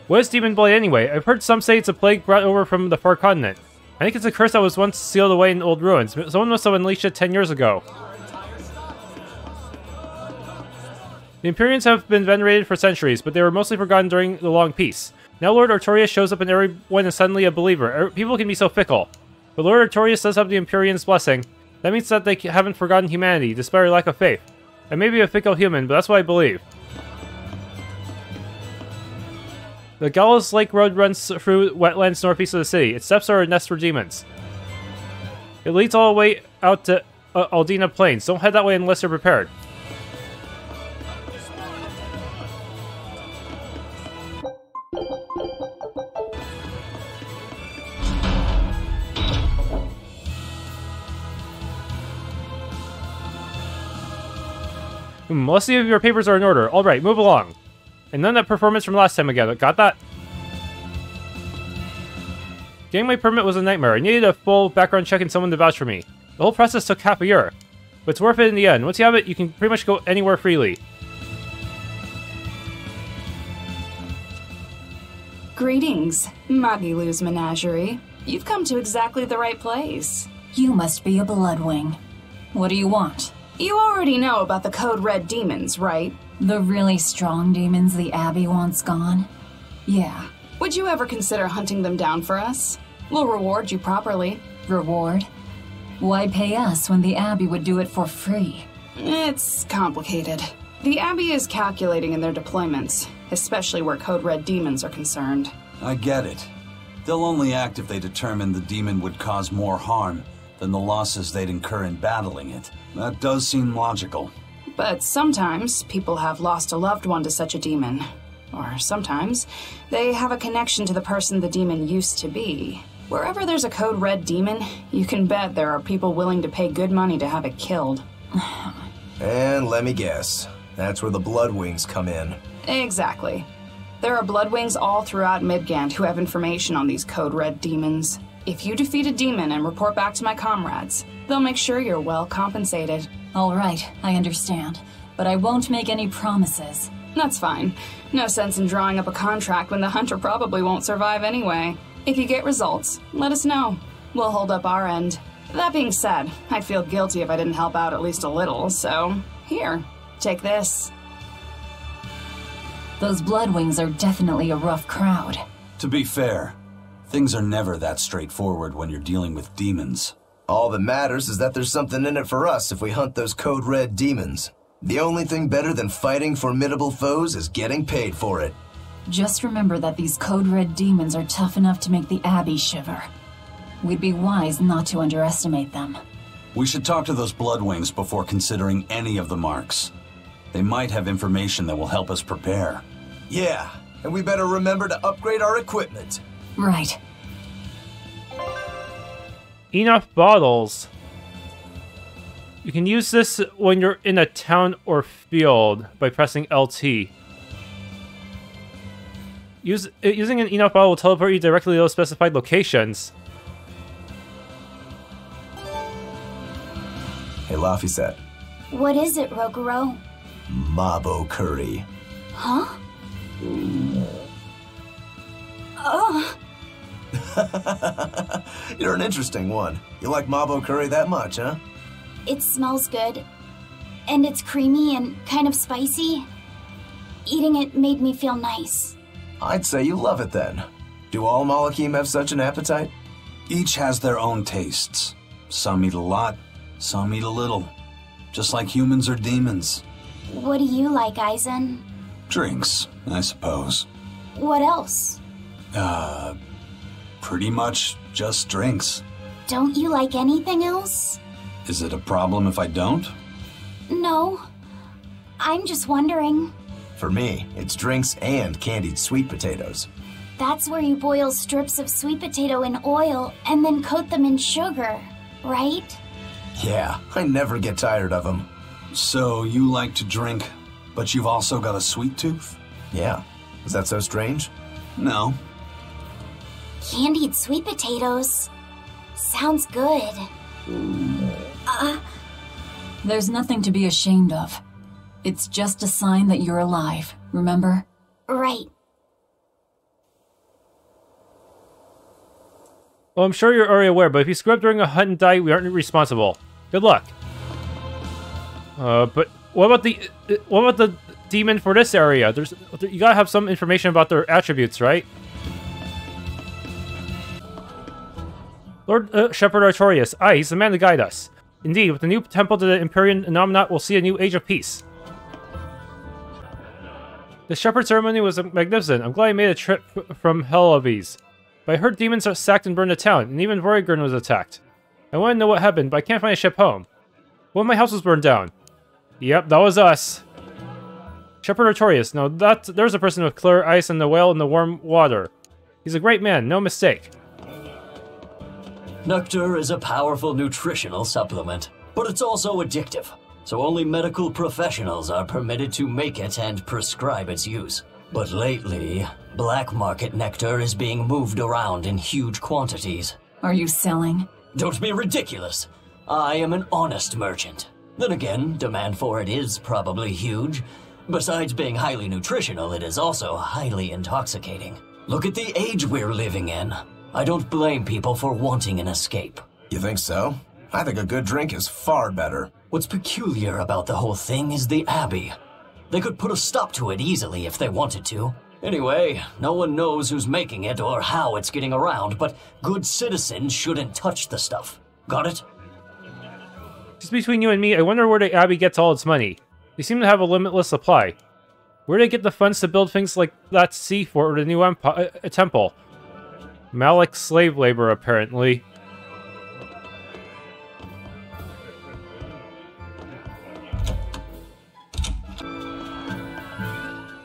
What is Daemonblight anyway? I've heard some say it's a plague brought over from the far continent. I think it's a curse that was once sealed away in old ruins. Someone must have unleashed it 10 years ago. The Imperians have been venerated for centuries, but they were mostly forgotten during the Long Peace. Now Lord Artorius shows up and everyone is suddenly a believer. People can be so fickle. But Lord Artorius does have the Imperians' blessing. That means that they haven't forgotten humanity, despite their lack of faith. I may be a fickle human, but that's what I believe. The Gallows Lake Road runs through wetlands northeast of the city. Its steps are a nest for demons. It leads all the way out to Aldina Plains. Don't head that way unless you're prepared. Let's see if your papers are in order. Alright, move along. And none of that performance from last time again. Got that? Getting my permit was a nightmare. I needed a full background check and someone to vouch for me. The whole process took half a year. But it's worth it in the end. Once you have it, you can pretty much go anywhere freely. Greetings, Magilou's Menagerie. You've come to exactly the right place. You must be a Bloodwing. What do you want? You already know about the Code Red demons, right? The really strong demons the Abbey wants gone? Yeah. Would you ever consider hunting them down for us? We'll reward you properly. Reward? Why pay us when the Abbey would do it for free? It's complicated. The Abbey is calculating in their deployments, especially where Code Red demons are concerned. I get it. They'll only act if they determine the demon would cause more harm than the losses they'd incur in battling it. That does seem logical. But sometimes people have lost a loved one to such a demon. Or sometimes they have a connection to the person the demon used to be. Wherever there's a Code Red demon, you can bet there are people willing to pay good money to have it killed. And let me guess, that's where the Bloodwings come in. Exactly. There are Bloodwings all throughout Midgand who have information on these Code Red demons. If you defeat a demon and report back to my comrades, they'll make sure you're well compensated. All right, I understand. But I won't make any promises. That's fine. No sense in drawing up a contract when the hunter probably won't survive anyway. If you get results, let us know. We'll hold up our end. That being said, I'd feel guilty if I didn't help out at least a little, so here, take this. Those Bloodwings are definitely a rough crowd. To be fair, things are never that straightforward when you're dealing with demons. All that matters is that there's something in it for us if we hunt those Code Red demons. The only thing better than fighting formidable foes is getting paid for it. Just remember that these Code Red demons are tough enough to make the Abbey shiver. We'd be wise not to underestimate them. We should talk to those Bloodwings before considering any of the marks. They might have information that will help us prepare. Yeah, and we better remember to upgrade our equipment. Right. Enough bottles. You can use this when you're in a town or field by pressing LT. Using an enough bottle will teleport you directly to those specified locations. Hey, Laphicet. What is it, Roguro? Mabo curry. Huh? Oh. You're an interesting one. You like Mabo curry that much, huh? It smells good. And it's creamy and kind of spicy. Eating it made me feel nice. I'd say you love it then. Do all Malakim have such an appetite? Each has their own tastes. Some eat a lot, some eat a little. Just like humans or demons. What do you like, Aizen? Drinks, I suppose. What else? Pretty much just drinks. Don't you like anything else? Is it a problem if I don't? No. I'm just wondering. For me, it's drinks and candied sweet potatoes. That's where you boil strips of sweet potato in oil and then coat them in sugar, right? Yeah, I never get tired of them. So you like to drink, but you've also got a sweet tooth? Yeah. Is that so strange? No. Candied sweet potatoes. Sounds good. There's nothing to be ashamed of. It's just a sign that you're alive, remember? Right. Well, I'm sure you're already aware, but if you screw up during a hunt and die, we aren't responsible. Good luck. But what about the demon for this area? You gotta have some information about their attributes, right? Lord Shepherd Artorius. Aye, he's the man to guide us. Indeed, with the new temple to the Empyrean Nominat, we'll see a new age of peace. The shepherd ceremony was magnificent. I'm glad I made a trip from Helaves. But I heard demons are sacked and burned the town, and even Vorigern was attacked. I want to know what happened, but I can't find a ship home. One of my house was burned down. Yep, that was us. Shepherd Artorius. No, there's a person with clear ice and the whale in the warm water. He's a great man, no mistake. Nectar is a powerful nutritional supplement, but it's also addictive. so only medical professionals are permitted to make it and prescribe its use. But lately, black market nectar is being moved around in huge quantities. Are you selling? Don't be ridiculous. I am an honest merchant. Then again, demand for it is probably huge. Besides being highly nutritional, it is also highly intoxicating. Look at the age we're living in. I don't blame people for wanting an escape. You think so? I think a good drink is far better. What's peculiar about the whole thing is the Abbey. They could put a stop to it easily if they wanted to. Anyway, no one knows who's making it or how it's getting around, but good citizens shouldn't touch the stuff. Got it? Just between you and me, I wonder where the Abbey gets all its money. They seem to have a limitless supply. Where do they get the funds to build things like that sea fort or the new temple? Malik slave labor, apparently.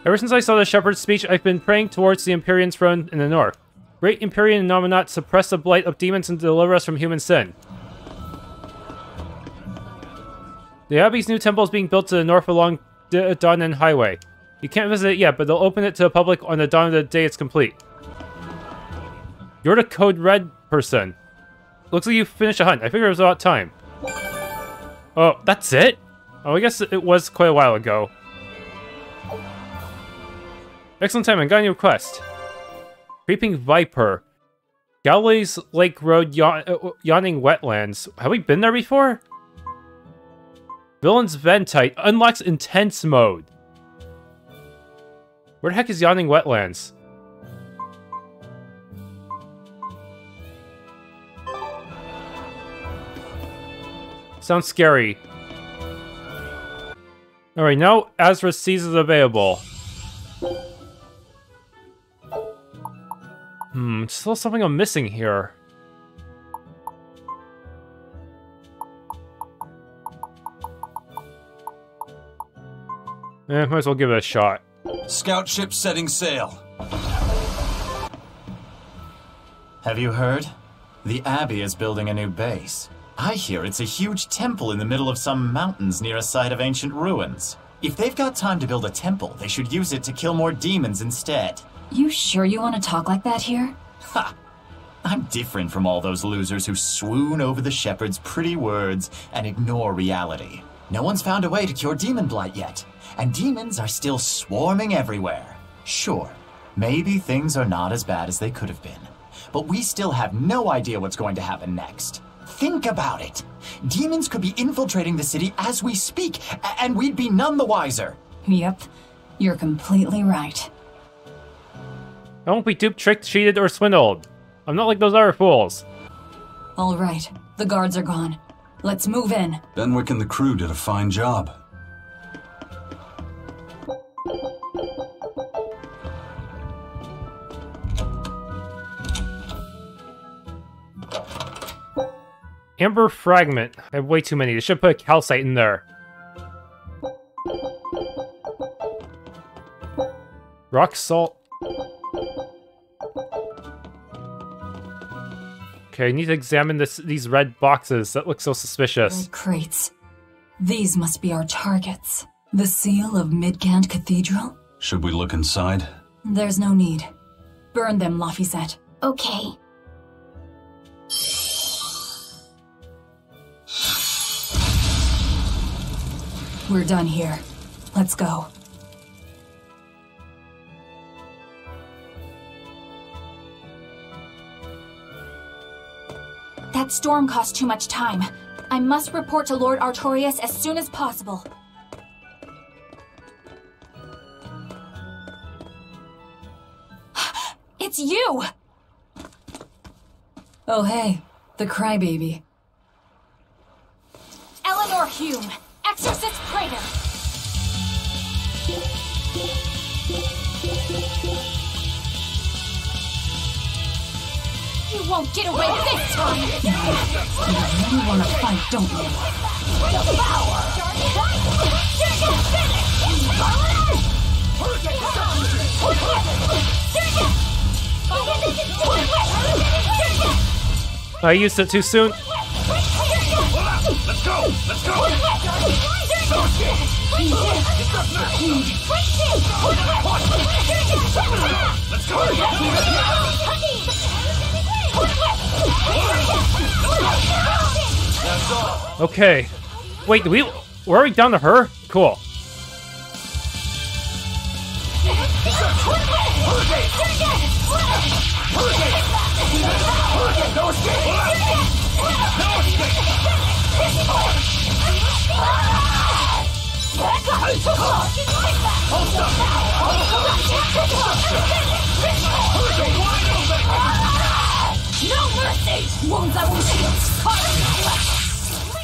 Ever since I saw the shepherd's speech, I've been praying towards the Empyrean throne in the north. Great Empyrean Nominat, suppress the blight of demons and deliver us from human sin. The Abbey's new temple is being built to the north along the Danaan Highway. You can't visit it yet, but they'll open it to the public on the dawn of the day it's complete. You're the Code Red person. Looks like you finished a hunt. I figured it was about time. Oh, that's it? Oh, I guess it was quite a while ago. Excellent time, I got a new quest. Creeping Viper. Galilee's Lake Road Yawning Wetlands. Have we been there before? Villain's Ventite unlocks Intense Mode. Where the heck is Yawning Wetlands? Sounds scary. Alright, now Azra sees is available. Still something I'm missing here. Might as well give it a shot. Scout ship setting sail. Have you heard? The Abbey is building a new base. I hear it's a huge temple in the middle of some mountains near a site of ancient ruins. If they've got time to build a temple, they should use it to kill more demons instead. You sure you want to talk like that here? Ha! I'm different from all those losers who swoon over the shepherd's pretty words and ignore reality. No one's found a way to cure Daemonblight yet, and demons are still swarming everywhere. Sure, maybe things are not as bad as they could have been, but we still have no idea what's going to happen next. Think about it. Demons could be infiltrating the city as we speak, and we'd be none the wiser. Yep, you're completely right. I won't be duped, tricked, cheated, or swindled. I'm not like those other fools. All right, the guards are gone. Let's move in. Benwick and the crew did a fine job. Amber Fragment. I have way too many. They should put a calcite in there. Rock Salt. Okay, I need to examine these red boxes. That looks so suspicious. Red crates. These must be our targets. The seal of Midgand Cathedral? Should we look inside? There's no need. Burn them, Laphicet. Okay. We're done here. Let's go. That storm cost too much time. I must report to Lord Artorius as soon as possible. It's you! Oh hey, the crybaby. Eleanor Hume, Exorcist Praetor! You won't get away this time! You really want to fight, don't you? I used it too soon. Let's go! Let's go! Okay. Wait, were we down to her? Cool.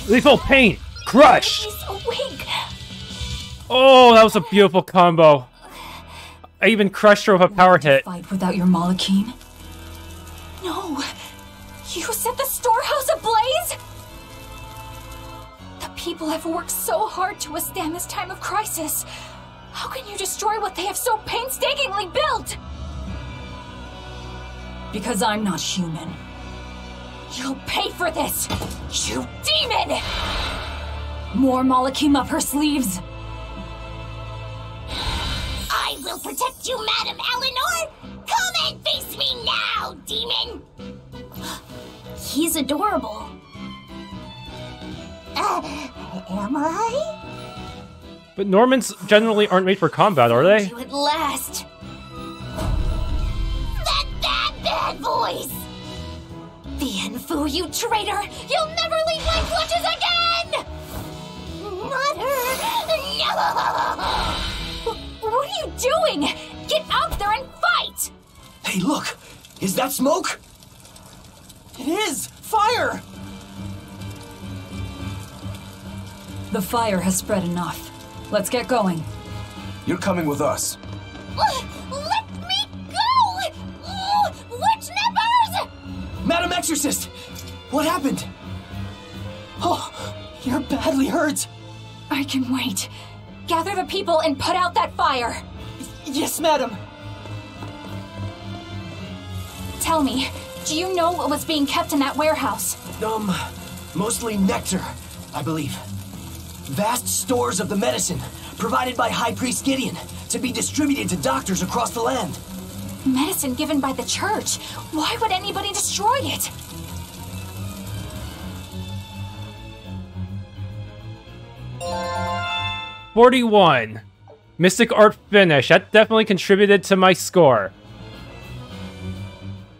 Lethal pain! Crush! Oh, that was a beautiful combo. I even crushed her with a power hit. Fight without your Malachine? No! You set the storehouse ablaze?! The people have worked so hard to withstand this time of crisis. How can you destroy what they have so painstakingly built? Because I'm not human. You'll pay for this, you demon! More Malachim up her sleeves. I will protect you, Madam Eleanor! Come and face me now, demon! He's adorable. Am I? But Normans generally aren't made for combat, are they? You at last! That bad voice! Bienfu, you traitor! You'll never leave my clutches again! Not her! No! What are you doing? Get out there and fight! Hey, look! Is that smoke? It is! Fire! The fire has spread enough. Let's get going. You're coming with us. Let me go! Witch nippers! Madam Exorcist! What happened? Oh, you're badly hurt. I can wait. Gather the people and put out that fire. Yes, madam. Tell me, do you know what was being kept in that warehouse? Mostly nectar, I believe. Vast stores of the medicine, provided by High Priest Gideon, to be distributed to doctors across the land. Medicine given by the church. Why would anybody destroy it? $41. Mystic Art Finish. That definitely contributed to my score.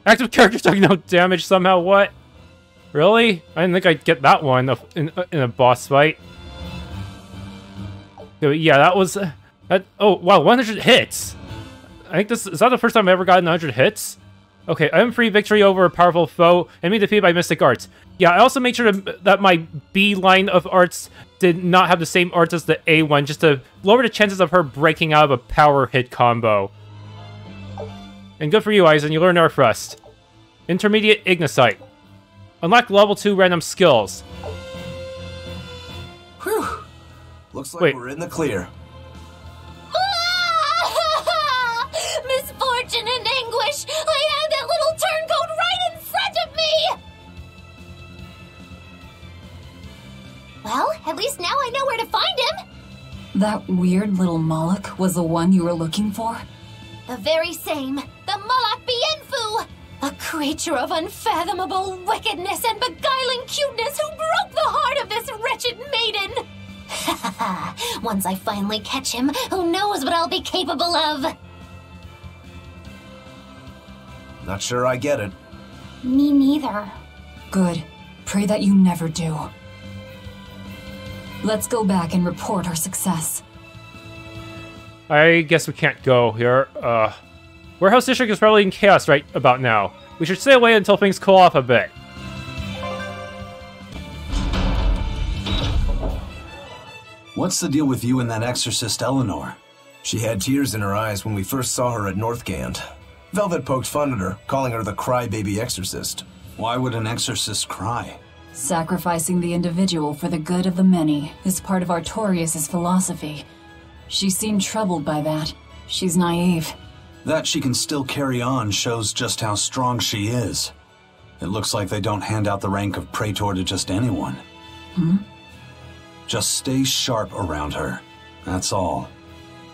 Active characters taking no damage somehow. What? Really? I didn't think I'd get that one in a boss fight. Yeah, that was... oh, wow, 100 hits! I think is that the first time I ever gotten 100 hits? Okay, item-free victory over a powerful foe, enemy defeated by Mystic Arts. Yeah, I also made sure that my B line of arts did not have the same arts as the A one, just to lower the chances of her breaking out of a power hit combo. And good for you, Aizen, you learned our thrust. Intermediate Ignicite. Unlock level 2 random skills. Whew. Looks like we're in the clear. Misfortune and anguish! I had that little turncoat right in front of me! Well, at least now I know where to find him! That weird little Moloch was the one you were looking for? The very same. The Moloch Bienfu! A creature of unfathomable wickedness and beguiling cuteness who broke the heart of this wretched maiden! Once I finally catch him, who knows what I'll be capable of? Not sure I get it. Me neither. Good. Pray that you never do. Let's go back and report our success. I guess we can't go here. Warehouse District is probably in chaos right about now. We should stay away until things cool off a bit. What's the deal with you and that exorcist Eleanor? She had tears in her eyes when we first saw her at Northgand. Velvet poked fun at her, calling her the crybaby exorcist. Why would an exorcist cry? Sacrificing the individual for the good of the many is part of Artorius' philosophy. She seemed troubled by that. She's naive. That she can still carry on shows just how strong she is. It looks like they don't hand out the rank of Praetor to just anyone. Hmm? Just stay sharp around her. That's all.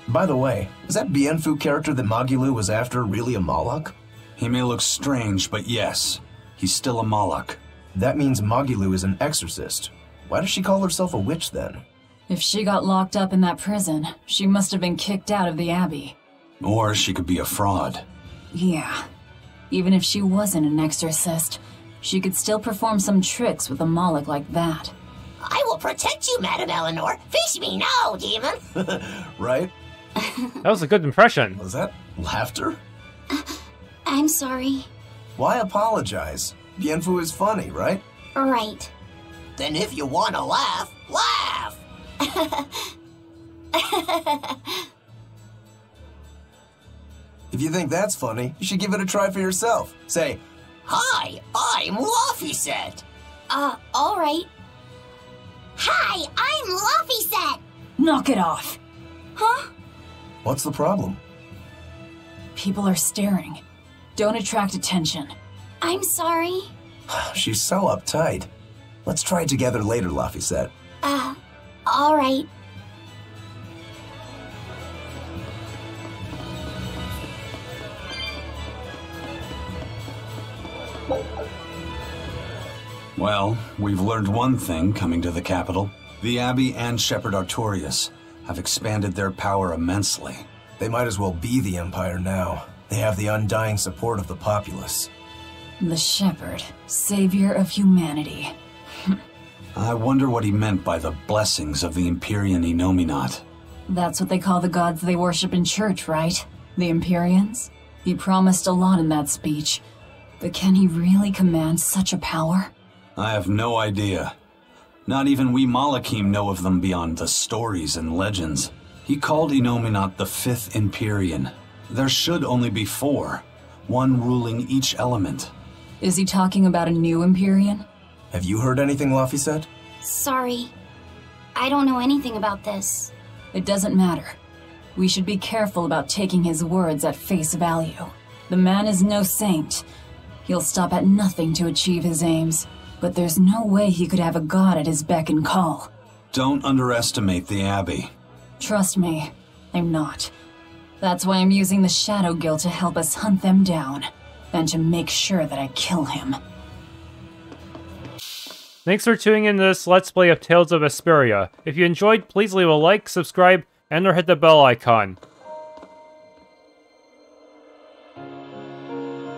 By the way, is that Bienfu character that Magilou was after really a Moloch? He may look strange, but yes, he's still a Moloch. That means Magilou is an exorcist. Why does she call herself a witch then? If she got locked up in that prison, she must have been kicked out of the Abbey. Or she could be a fraud. Yeah. Even if she wasn't an exorcist, she could still perform some tricks with a Moloch like that. I will protect you, Madame Eleanor. Face me now, demon. Right? That was a good impression. Was that laughter? I'm sorry. Why apologize? Bienfu is funny, right? Right. Then if you want to laugh, laugh! If you think that's funny, you should give it a try for yourself. Say, "Hi, I'm Laphicet." All right. Hi, I'm Laphicet. Knock it off. Huh? what's the problem? People are staring. Don't attract attention. I'm sorry. She's so uptight. Let's try it together later, Laphicet. All right. Well, we've learned one thing coming to the capital. The Abbey and Shepherd Artorius have expanded their power immensely. They might as well be the Empire now. They have the undying support of the populace. The Shepherd, savior of humanity. I wonder what he meant by the blessings of the Empyrean Enominat. That's what they call the gods they worship in church, right? The Empyreans? He promised a lot in that speech. But can he really command such a power? I have no idea. Not even we Malachim know of them beyond the stories and legends. He called Enominat the 5th Empyrean. There should only be 4, one ruling each element. Is he talking about a new Empyrean? Have you heard anything, Laphicet? Sorry. I don't know anything about this. It doesn't matter. We should be careful about taking his words at face value. The man is no saint. He'll stop at nothing to achieve his aims. But there's no way he could have a god at his beck and call. Don't underestimate the Abbey. Trust me, I'm not. That's why I'm using the Shadow Guild to help us hunt them down, and to make sure that I kill him. Thanks for tuning in to this Let's Play of Tales of Berseria. If you enjoyed, please leave a like, subscribe, and or hit the bell icon.